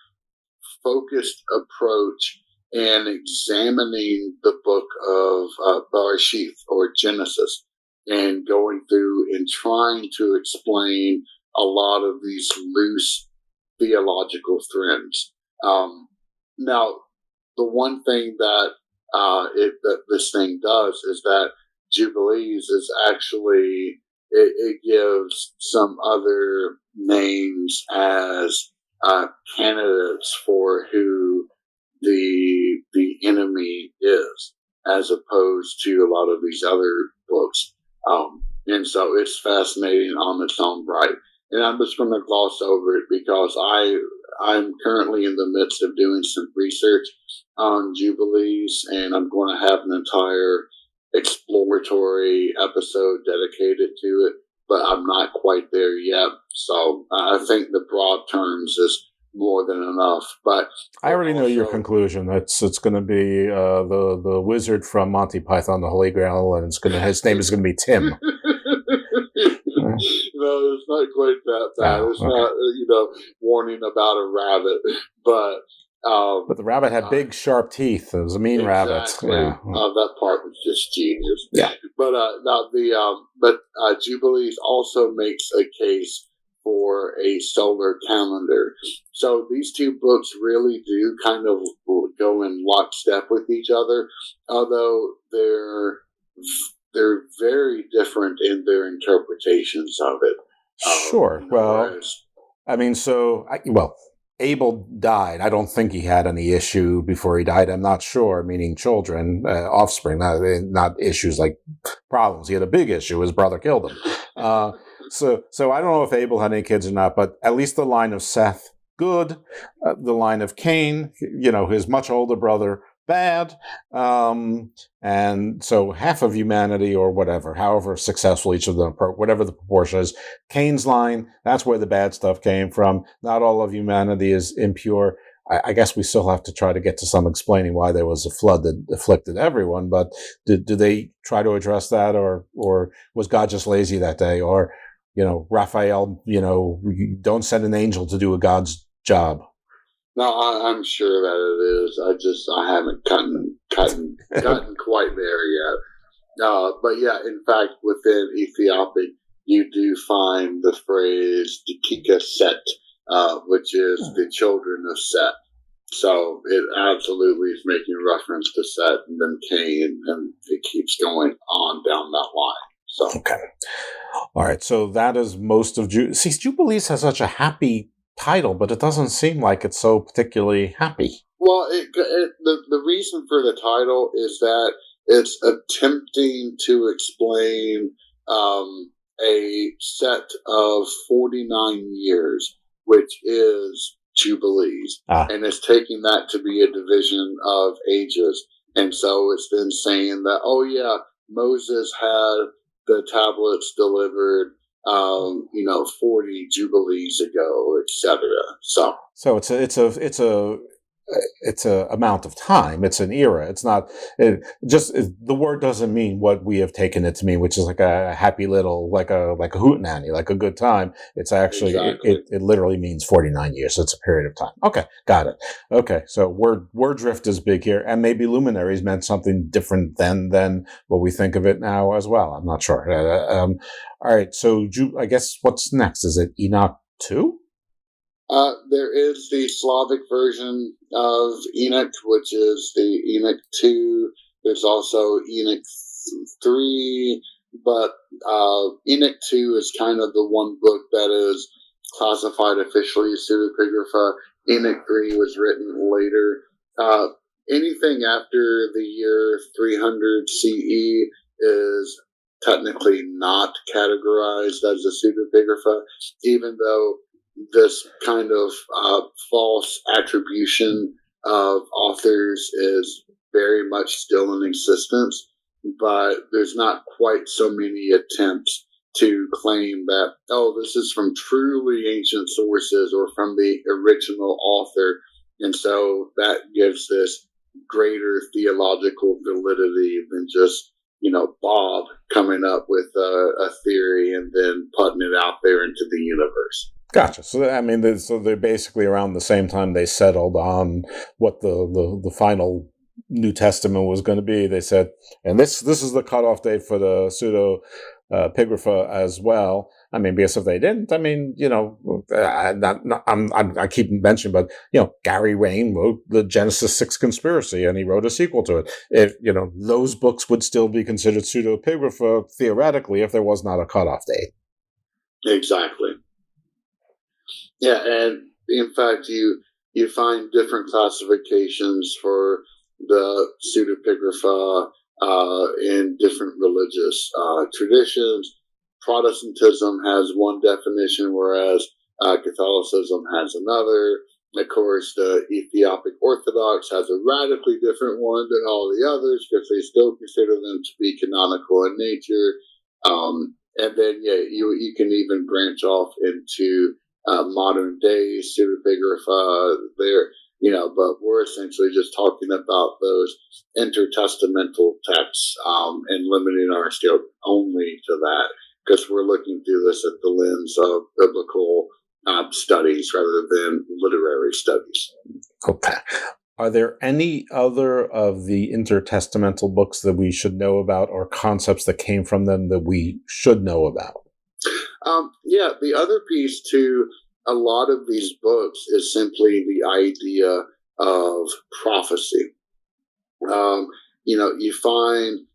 focused approach and examining the book of Bereshith or Genesis and going through and trying to explain a lot of these loose theological threads. Now, the one thing that this thing does is that Jubilees is actually it gives some other names as candidates for who the enemy is, as opposed to a lot of these other books. And so it's fascinating on its own right. And I'm just going to gloss over it because I'm currently in the midst of doing some research on Jubilees, and I'm going to have an entire exploratory episode dedicated to it, but I'm not quite there yet. So I think the broad terms is more than enough. But I already know your conclusion. It's going to be the wizard from Monty Python, the Holy Grail, and his name is going to be Tim. No, it's not quite that bad. It's not, warning about a rabbit, but the rabbit had big, sharp teeth. It was a mean rabbit. Yeah. That part was just genius. Yeah. But Jubilees also makes a case for a solar calendar. So these two books really do kind of go in lockstep with each other, although they're very different in their interpretations of it. Sure. Abel died. I don't think he had any issue before he died. I'm not sure, meaning children, offspring, not issues like problems. He had a big issue. His brother killed him. So I don't know if Abel had any kids or not, but at least the line of Seth, good. The line of Cain, his much older brother, bad. And so half of humanity or whatever, however successful each of them, whatever the proportion is, Cain's line, that's where the bad stuff came from. Not all of humanity is impure. I guess we still have to try to get to some explaining why there was a flood that afflicted everyone, but do they try to address that, or was God just lazy that day? Or, Raphael, don't send an angel to do a God's job. No, I'm sure that it is. I haven't gotten quite there yet. But yeah, in fact, within Ethiopic, you do find the phrase "Dikika Set," which is the children of Set. So it absolutely is making reference to Set and then Cain, and it keeps going on down that line. So okay, all right. So that is most of Jubilees has such a happy title, but it doesn't seem like it's so particularly happy. Well, the reason for the title is that it's attempting to explain a set of 49 years, which is Jubilees, and it's taking that to be a division of ages. And so it's then saying that, oh yeah, Moses had the tablets delivered 40 Jubilees ago, etc. So it's a amount of time. It's an era. It's not the word doesn't mean what we have taken it to mean, which is like a happy little, like a hootenanny, like a good time. It's actually, it literally means 49 years. So it's a period of time. Okay. Got it. Okay. So word drift is big here, and maybe Luminaries meant something different than what we think of it now as well. I'm not sure. All right. So I guess what's next? Is it Enoch 2? There is the Slavic version of Enoch, which is the Enoch 2. There's also Enoch 3, but Enoch 2 is kind of the one book that is classified officially as Psuedepigrapha. Enoch 3 was written later. Anything after the year 300 CE is technically not categorized as a pseudepigrapha, even though this kind of false attribution of authors is very much still in existence, but there's not quite so many attempts to claim that, oh, this is from truly ancient sources or from the original author. And so that gives this greater theological validity than just, Bob coming up with a theory and then putting it out there into the universe. Gotcha. So, I mean, so they're basically around the same time they settled on what the final New Testament was going to be. They said, and this is the cutoff date for the pseudepigrapha as well. I mean, because if they didn't, I mean, I keep mentioning, but Gary Wayne wrote the Genesis 6 conspiracy, and he wrote a sequel to it. If those books would still be considered pseudepigrapha theoretically if there was not a cutoff date. Exactly. Yeah, and in fact, you find different classifications for the pseudepigrapha in different religious traditions. Protestantism has one definition, whereas Catholicism has another. Of course, the Ethiopic Orthodox has a radically different one than all the others because they still consider them to be canonical in nature. And then, you can even branch off into modern day pseudepigrapha there, but we're essentially just talking about those intertestamental texts and limiting our scope only to that because we're looking through this at the lens of biblical studies rather than literary studies. Okay. Are there any other of the intertestamental books that we should know about or concepts that came from them that we should know about? The other piece to a lot of these books is simply the idea of prophecy. You find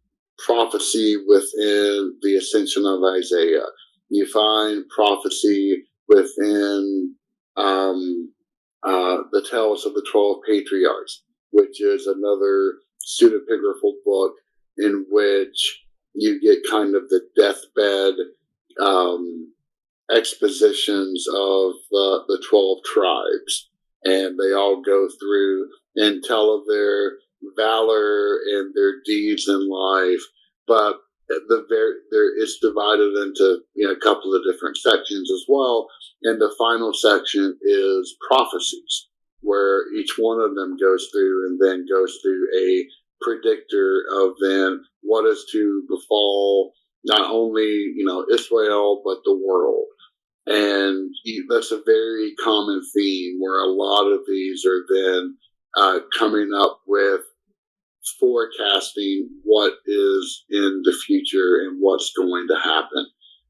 prophecy within the Ascension of Isiah. You find prophecy within the Tales of the 12 Patriarchs, which is another pseudepigraphal book in which you get kind of the deathbed expositions of the 12 tribes, and they all go through and tell of their valor and their deeds in life, but it's divided into a couple of different sections as well, and the final section is prophecies, where each one of them goes through and then goes through a predictor of then what is to befall not only Israel but the world. And that's a very common theme where a lot of these are then coming up with forecasting what is in the future and what's going to happen.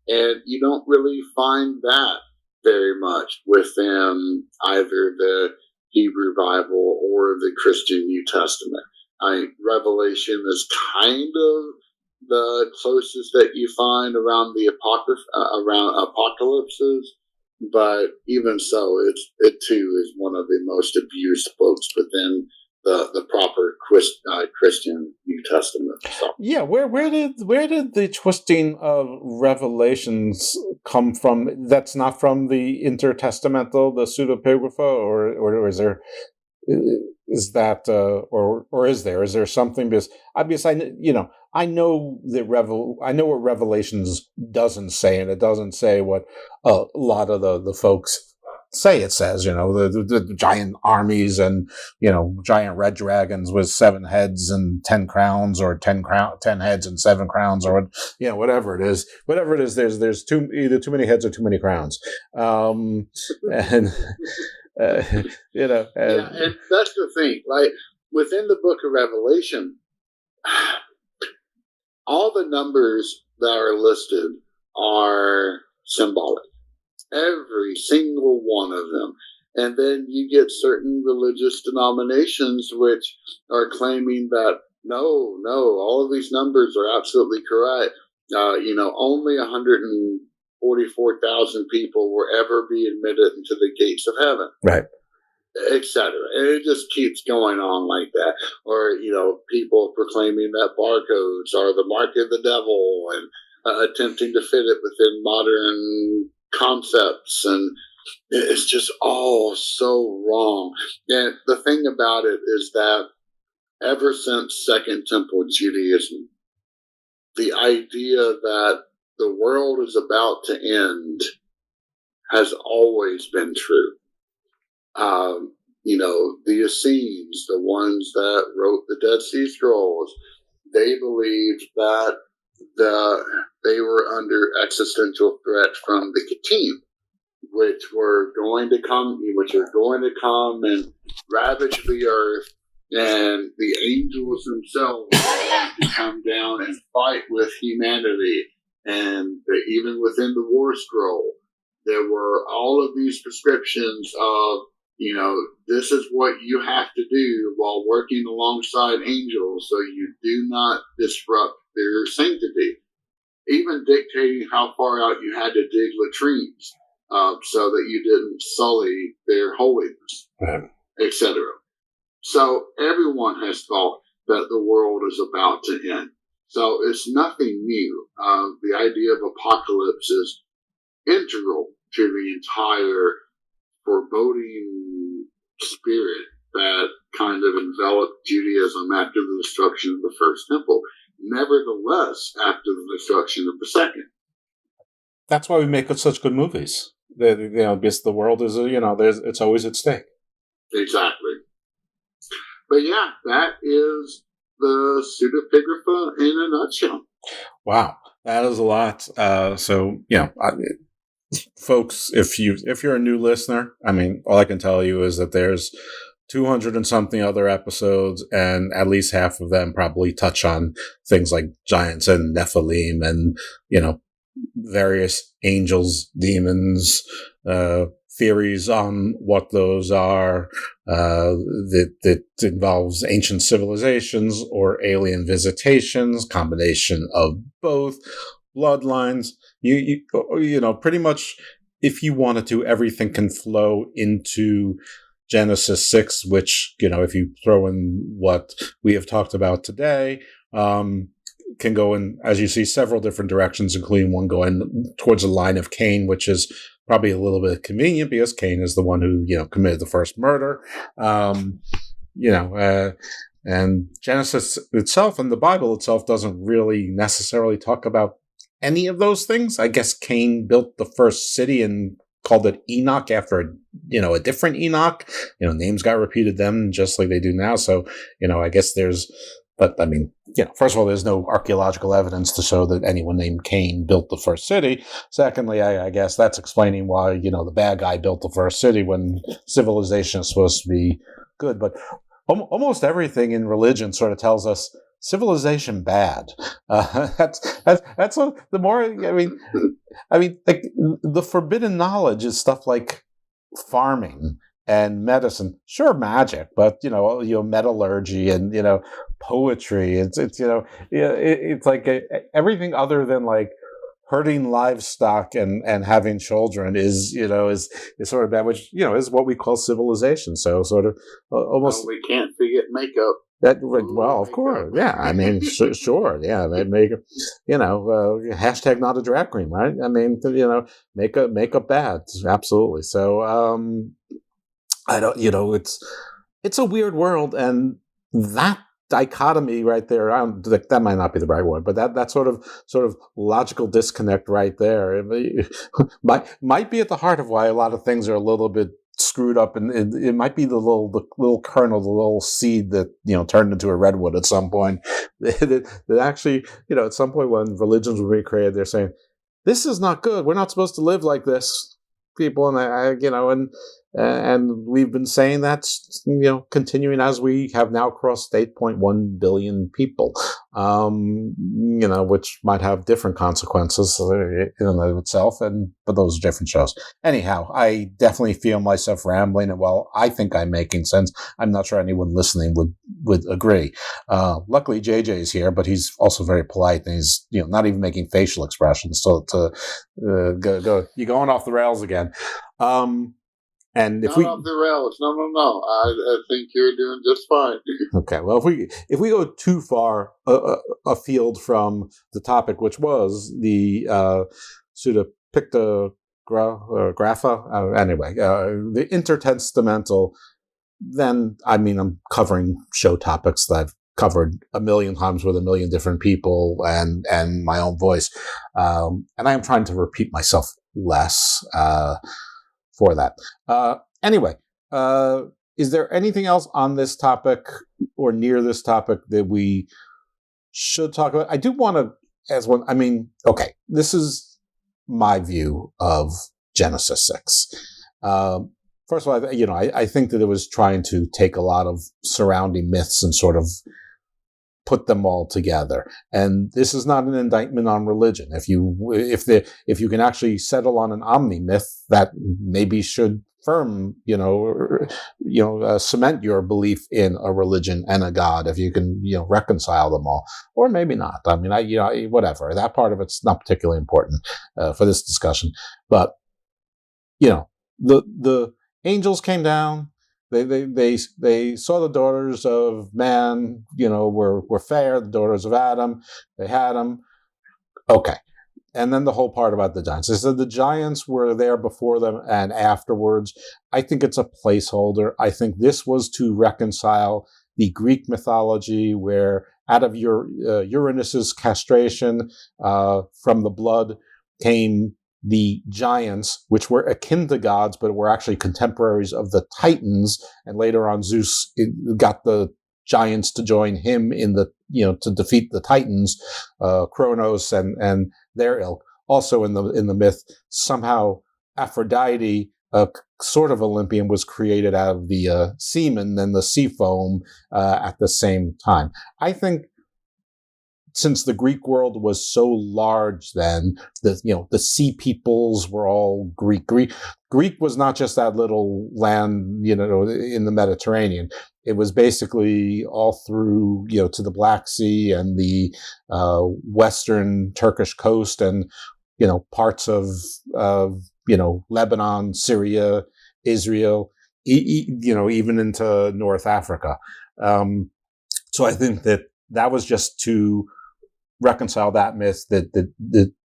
And you don't really find that very much within either the Hebrew Bible or the Christian New Testament. Revelation is kind of the closest that you find around the around apocalypses, but even so, it too is one of the most abused books within the proper Christian New Testament. So. Yeah, where did the twisting of Revelations come from? That's not from the intertestamental, the pseudepigrapha, or is there? Is that or is there something? Because obviously, I know what Revelations doesn't say, and it doesn't say what a lot of the folks say it says. The giant armies and giant red dragons with 7 heads and 10 crowns, or 10 heads and 7 crowns, or whatever it is. There's either too many heads or too many crowns, and. And that's the thing. Like within the book of Revelation, all the numbers that are listed are symbolic. Every single one of them. And then you get certain religious denominations which are claiming that no, all of these numbers are absolutely correct. Only 144,000 people will ever be admitted into the gates of heaven. Right. Etc. And it just keeps going on like that. Or, people proclaiming that barcodes are the mark of the devil and attempting to fit it within modern concepts, and it's just all so wrong. And the thing about it is that ever since Second Temple Judaism, the idea that the world is about to end has always been true. The Essenes, the ones that wrote the Dead Sea Scrolls, they believed that they were under existential threat from the Kittim, which are going to come and ravage the earth, and the angels themselves are going to come down and fight with humanity. And even within the War Scroll, there were all of these prescriptions of, this is what you have to do while working alongside angels so you do not disrupt their sanctity. Even dictating how far out you had to dig latrines so that you didn't sully their holiness, etc. So everyone has thought that the world is about to end. So it's nothing new. The idea of apocalypse is integral to the entire foreboding spirit that kind of enveloped Judaism after the destruction of the first temple. Nevertheless, after the destruction of the second. That's why we make such good movies. Because the world is, it's always at stake. Exactly. But yeah, that is the Pseudepigrapha in a nutshell. Wow, that is a lot. Folks, if you're a new listener, all I can tell you is that there's 200 and something other episodes, and at least half of them probably touch on things like giants and Nephilim and, various angels, demons, theories on what those are, that involves ancient civilizations or alien visitations, combination of both, bloodlines. You pretty much, if you wanted to, everything can flow into Genesis 6, which, if you throw in what we have talked about today, can go in, as you see, several different directions, including one going towards the line of Cain, which is probably a little bit convenient because Cain is the one who, committed the first murder. And Genesis itself and the Bible itself doesn't really necessarily talk about any of those things. I guess Cain built the first city and called it Enoch after, a different Enoch. Names got repeated then just like they do now. So, I guess first of all, there's no archaeological evidence to show that anyone named Cain built the first city. Secondly, I guess that's explaining why, the bad guy built the first city when civilization is supposed to be good. But almost everything in religion sort of tells us civilization bad. That's what the more, like the forbidden knowledge is stuff like farming and medicine, sure, magic, but metallurgy and poetry. It's like everything other than like herding livestock and having children is sort of bad, which is what we call civilization. So sort of almost we can't forget makeup. Of course, yeah. Sure, yeah. They make hashtag not a drag queen, right? Makeup bad, absolutely. So I don't, it's a weird world, and that dichotomy right there, that might not be the right word, but that sort of logical disconnect right there, it might be at the heart of why a lot of things are a little bit screwed up, and it might be the little kernel, the little seed that turned into a redwood at some point. That actually, at some point when religions were being created, they're saying this is not good. We're not supposed to live like this, people, and we've been saying that, continuing as we have now crossed 8.1 billion people, which might have different consequences in and of itself, but those are different shows. Anyhow, I definitely feel myself rambling, and while I think I'm making sense, I'm not sure anyone listening would agree. Luckily, JJ's here, but he's also very polite, and he's not even making facial expressions. So you're going off the rails again. And if not off the rails. No. I think you're doing just fine. Okay, well, if we go too far afield from the topic, which was the Psuedepigrapha, the Inter Testamental, then I'm covering show topics that I've covered a million times with a million different people and my own voice, and I am trying to repeat myself less for that. Anyway. Is there anything else on this topic or near this topic that we should talk about? I do want to, okay, this is my view of Genesis 6. First of all, I think that it was trying to take a lot of surrounding myths and sort of put them all together. And this is not an indictment on religion. If you can actually settle on an omni myth, that maybe should cement your belief in a religion and a God, if you can, reconcile them all, or maybe not. Whatever. That part of it's not particularly important for this discussion. But the angels came down. They saw the daughters of man, were fair. The daughters of Adam, they had them. Okay. And then the whole part about the giants. They said the giants were there before them and afterwards. I think it's a placeholder. I think this was to reconcile the Greek mythology, where out of Uranus's castration from the blood came the giants, which were akin to gods, but were actually contemporaries of the Titans. And later on, Zeus got the giants to join him in to defeat the Titans, Kronos and their ilk. Also in the myth, somehow Aphrodite, a sort of Olympian, was created out of the semen and the sea foam at the same time. I think since the Greek world was so large then, the sea peoples were all Greek. Greek was not just that little land, in the Mediterranean. It was basically all through, to the Black Sea and the western Turkish coast and, parts of Lebanon, Syria, Israel, even into North Africa. So I think that was just to reconcile that myth that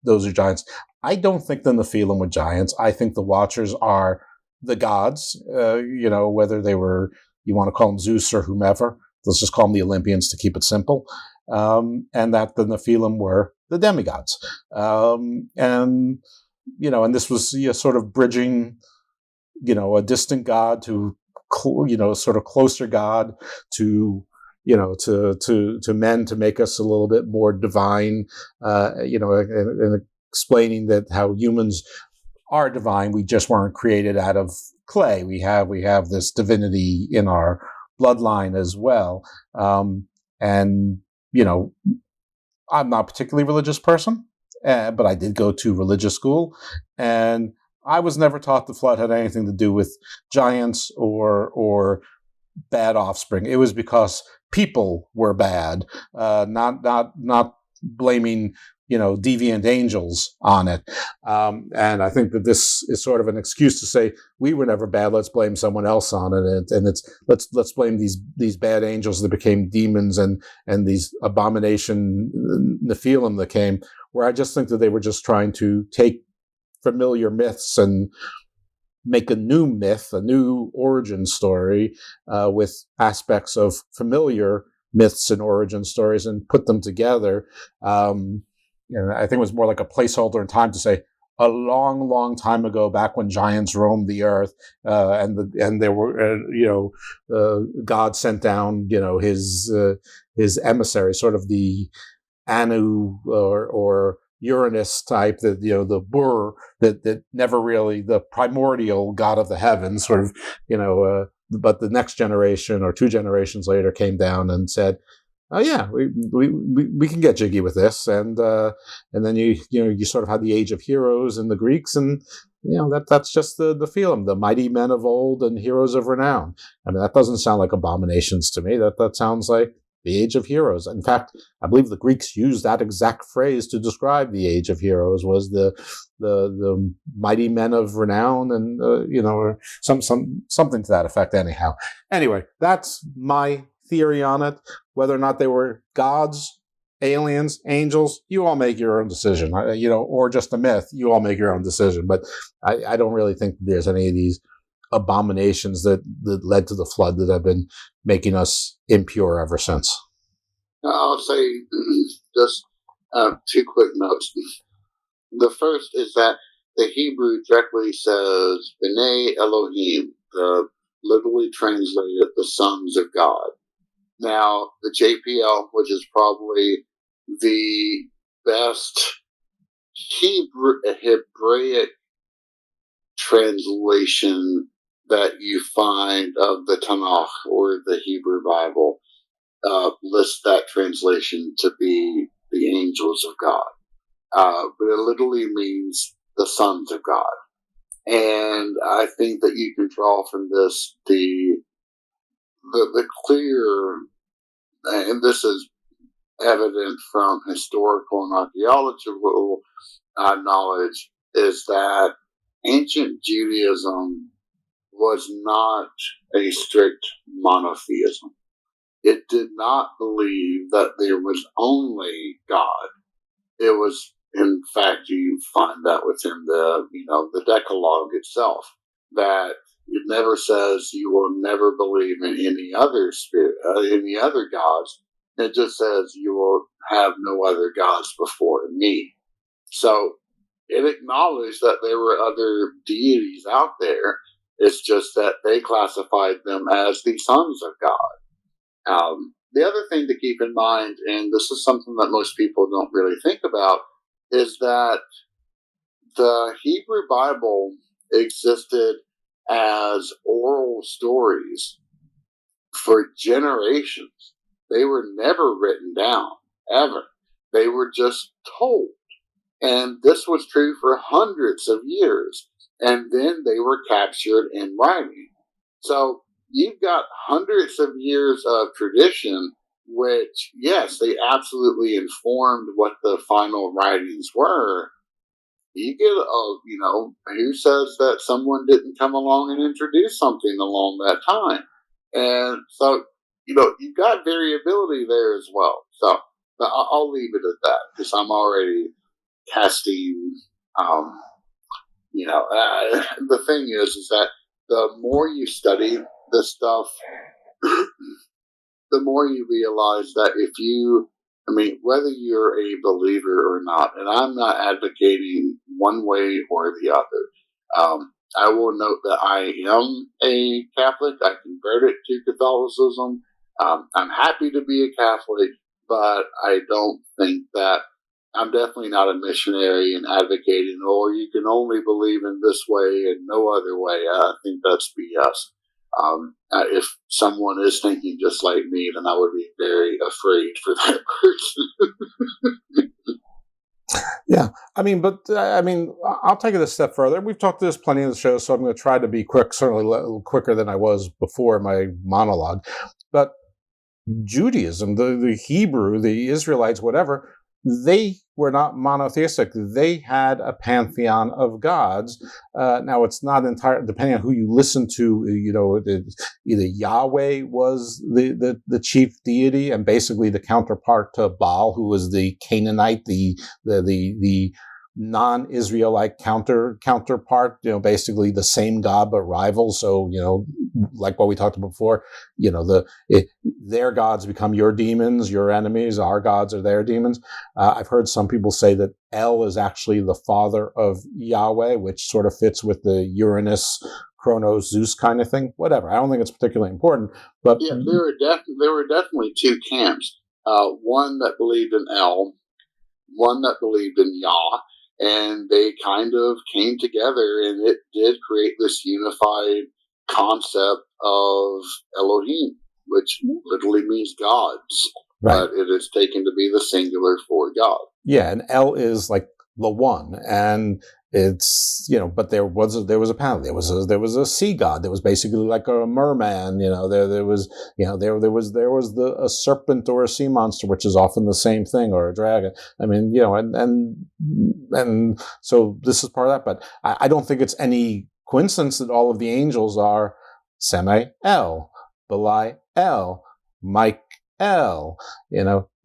those are giants. I don't think the Nephilim were giants. I think the Watchers are the gods, whether they were, you want to call them Zeus or whomever. Let's just call them the Olympians to keep it simple. And that the Nephilim were the demigods. And this was sort of bridging, a distant god to, sort of closer god to, to men, to make us a little bit more divine, and explaining that how humans are divine. We just weren't created out of clay. We have this divinity in our bloodline as well. And I'm not a particularly religious person, but I did go to religious school, and I was never taught the flood had anything to do with giants or bad offspring. It was because people were bad, not blaming, deviant angels on it. And I think that this is sort of an excuse to say we were never bad. Let's blame someone else on it. And let's blame these bad angels that became demons and these abomination Nephilim that came, where I just think that they were just trying to take familiar myths and make a new myth, a new origin story with aspects of familiar myths and origin stories and put them together. And I think it was more like a placeholder in time to say a long, long time ago, back when giants roamed the earth, and there were, God sent down, his emissary, sort of the Anu or Uranus type, the Bur that never really, the primordial god of the heavens, sort of, but the next generation or two generations later came down and said, oh yeah, we can get jiggy with this, and then you sort of had the age of heroes in the Greeks, and that's just the feeling, the mighty men of old and heroes of renown. I mean, that doesn't sound like abominations to me. That sounds like the Age of Heroes. In fact, I believe the Greeks used that exact phrase to describe the Age of Heroes, was the mighty men of renown, and or something to that effect. Anyhow, anyway, that's my theory on it. Whether or not they were gods, aliens, angels, you all make your own decision. Or just a myth, you all make your own decision. But I don't really think there's any of these abominations that led to the flood that have been making us impure ever since. I'll say just 2 quick notes. The first is that the Hebrew directly says B'nai Elohim, literally translated the sons of God. Now, the JPL, which is probably the best Hebraic translation that you find of the Tanakh or the Hebrew Bible, lists that translation to be the angels of God. But it literally means the sons of God. And I think that you can draw from this the clear, and this is evident from historical and archaeological knowledge, is that ancient Judaism was not a strict monotheism. It did not believe that there was only God. It was, in fact, you find that within the Decalogue itself, that it never says you will never believe in any other spirit, any other gods. It just says you will have no other gods before me. So it acknowledged that there were other deities out there. It's just that they classified them as the sons of God. The other thing to keep in mind, and this is something that most people don't really think about, is that the Hebrew Bible existed as oral stories for generations. They were never written down, ever. They were just told. And this was true for hundreds of years. And then they were captured in writing. So you've got hundreds of years of tradition, which, yes, they absolutely informed what the final writings were. You get, who says that someone didn't come along and introduce something along that time? And so, you've got variability there as well. So, but I'll leave it at that, because I'm already casting, the thing is that the more you study this stuff, the more you realize that whether you're a believer or not, and I'm not advocating one way or the other. I will note that I am a Catholic. I converted to Catholicism. I'm happy to be a Catholic, but I don't think that I'm definitely not a missionary and advocating, you can only believe in this way and no other way. I think that's BS. If someone is thinking just like me, then I would be very afraid for that person. Yeah, I'll take it a step further. We've talked to this plenty of the show, so I'm going to try to be quick, certainly a little quicker than I was before my monologue. But Judaism, the Hebrew, the Israelites, whatever, they were not monotheistic. They had a pantheon of gods. Now, it's not entirely, depending on who you listen to, either Yahweh was the chief deity and basically the counterpart to Baal, who was the Canaanite, the non-Israelite counterpart, basically the same god but rival. So, like what we talked about before, their gods become your demons, your enemies. Our gods are their demons. I've heard some people say that El is actually the father of Yahweh, which sort of fits with the Uranus, Kronos, Zeus kind of thing. Whatever. I don't think it's particularly important. But yeah, there were definitely two camps. One that believed in El, one that believed in Yah. And they kind of came together, and it did create this unified concept of Elohim, which literally means gods, right. But it is taken to be the singular for God. Yeah, and El is like the one, and it's, but there was a panel. There was a sea god. There was basically like a merman. There was a serpent or a sea monster, which is often the same thing, or a dragon. I mean, and so this is part of that. But I don't think it's any coincidence that all of the angels are Samael, Belial, Michael,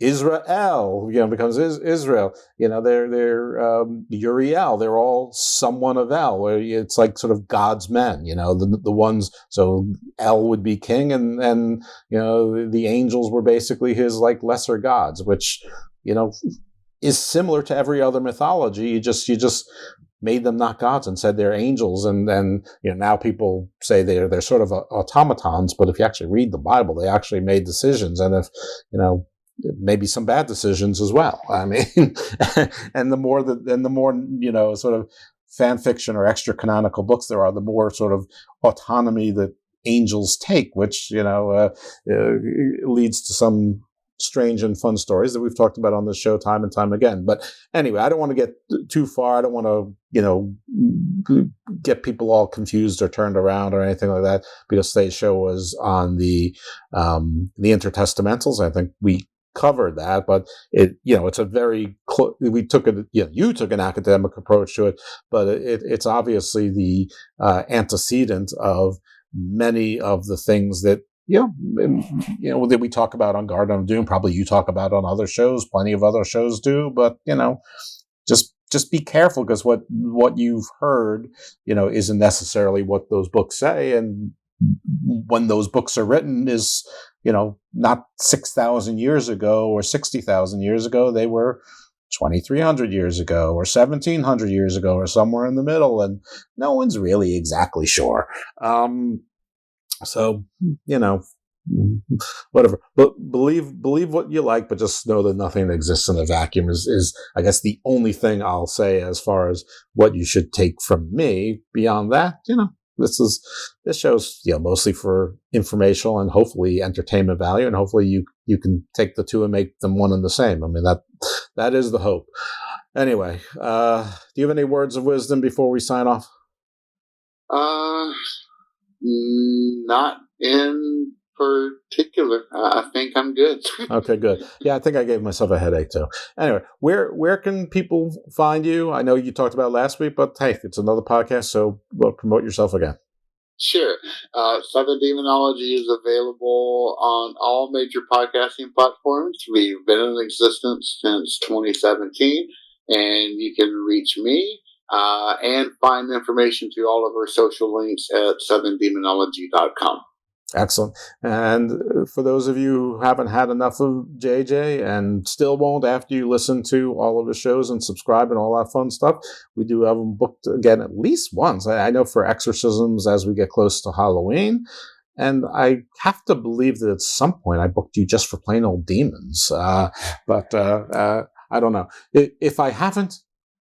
Israel, becomes Israel, they're Uriel, they're all someone of El, where it's like sort of God's men, the ones, so El would be king, and the angels were basically his like lesser gods, which, is similar to every other mythology. You just made them not gods and said they're angels, and now people say they're sort of automatons. But if you actually read the Bible, they actually made decisions, and if maybe some bad decisions as well. I mean, and the more sort of fan fiction or extra canonical books there are, the more sort of autonomy that angels take, which leads to some strange and fun stories that we've talked about on this show time and time again. But anyway, I don't want to get too far. I don't want to, get people all confused or turned around or anything like that, because today's show was on the Inter Testamentals. I think we covered that, but it's a very we took it. You took an academic approach to it, but it's obviously the antecedent of many of the things that that we talk about on Garden of Doom. Probably you talk about on other shows. Plenty of other shows do, but just be careful, because what you've heard, isn't necessarily what those books say. And when those books are written is, not 6,000 years ago or 60,000 years ago. They were 2,300 years ago or 1,700 years ago or somewhere in the middle, and no one's really exactly sure. So, whatever. But believe what you like, but just know that nothing exists in a vacuum is I guess the only thing I'll say as far as what you should take from me. Beyond that, this show's mostly for informational and hopefully entertainment value, and hopefully you can take the two and make them one and the same. I mean, that is the hope. Anyway, do you have any words of wisdom before we sign off? Not in particular. I think I'm good. Okay, good. Yeah, I think I gave myself a headache too. Anyway, where can people find you? I know you talked about last week, but hey, it's another podcast, so promote yourself again. Sure. Southern Demonology is available on all major podcasting platforms. We've been in existence since 2017, and you can reach me and find information to all of our social links at southerndemonology.com. Excellent. And for those of you who haven't had enough of JJ and still won't after you listen to all of the shows and subscribe and all that fun stuff, we do have them booked again at least once. I know for exorcisms as we get close to Halloween. And I have to believe that at some point I booked you just for plain old demons. But I don't know. If I haven't,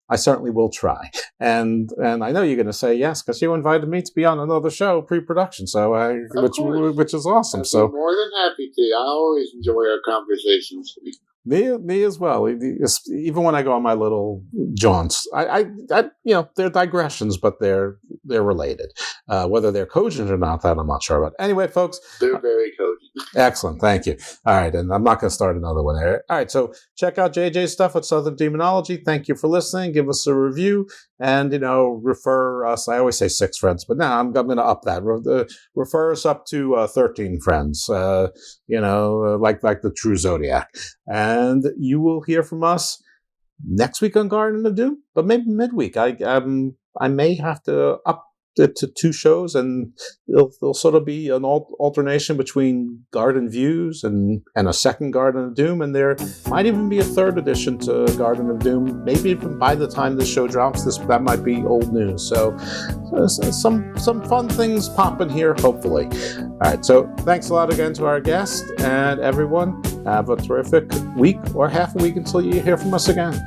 I certainly will try. And I know you're going to say yes, because you invited me to be on another show, pre-production, so which is awesome. I'd be more than happy to. I always enjoy our conversations. Me as well. Even when I go on my little jaunts, I they're digressions, but they're related. Whether they're cogent or not, that I'm not sure about. Anyway, folks, they're very cogent. Excellent, thank you. All right, and I'm not going to start another one there. All right, so check out JJ's stuff at Southern Demonology. Thank you for listening. Give us a review, and refer us. I always say 6 friends, but now I'm going to up that. Refer us up to 13 friends. Like the True Zodiac. And you will hear from us next week on Garden of Doom, but maybe midweek. I may have to up it to 2 shows, and they'll sort of be an alternation between Garden Views and a second Garden of Doom, and there might even be a 3rd edition to Garden of Doom. Maybe even by the time this show drops, that might be old news. So some fun things popping here, hopefully. All right, so thanks a lot again to our guest, and everyone, have a terrific week or half a week until you hear from us again.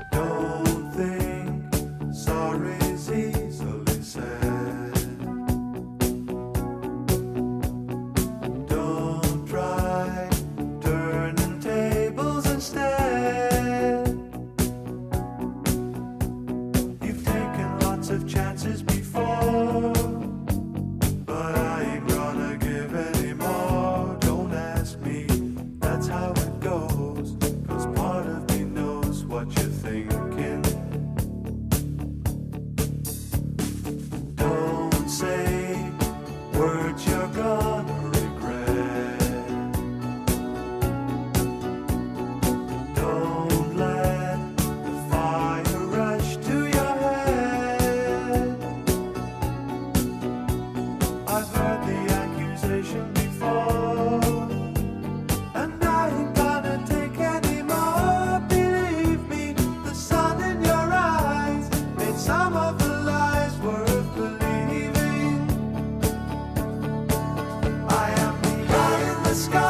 you're gonna regret. Don't let the fire rush to your head. I've heard the accusation before, and I ain't gonna take any more. Believe me, the sun in your eyes made some of the lies worth believing. I am the eye in the sky.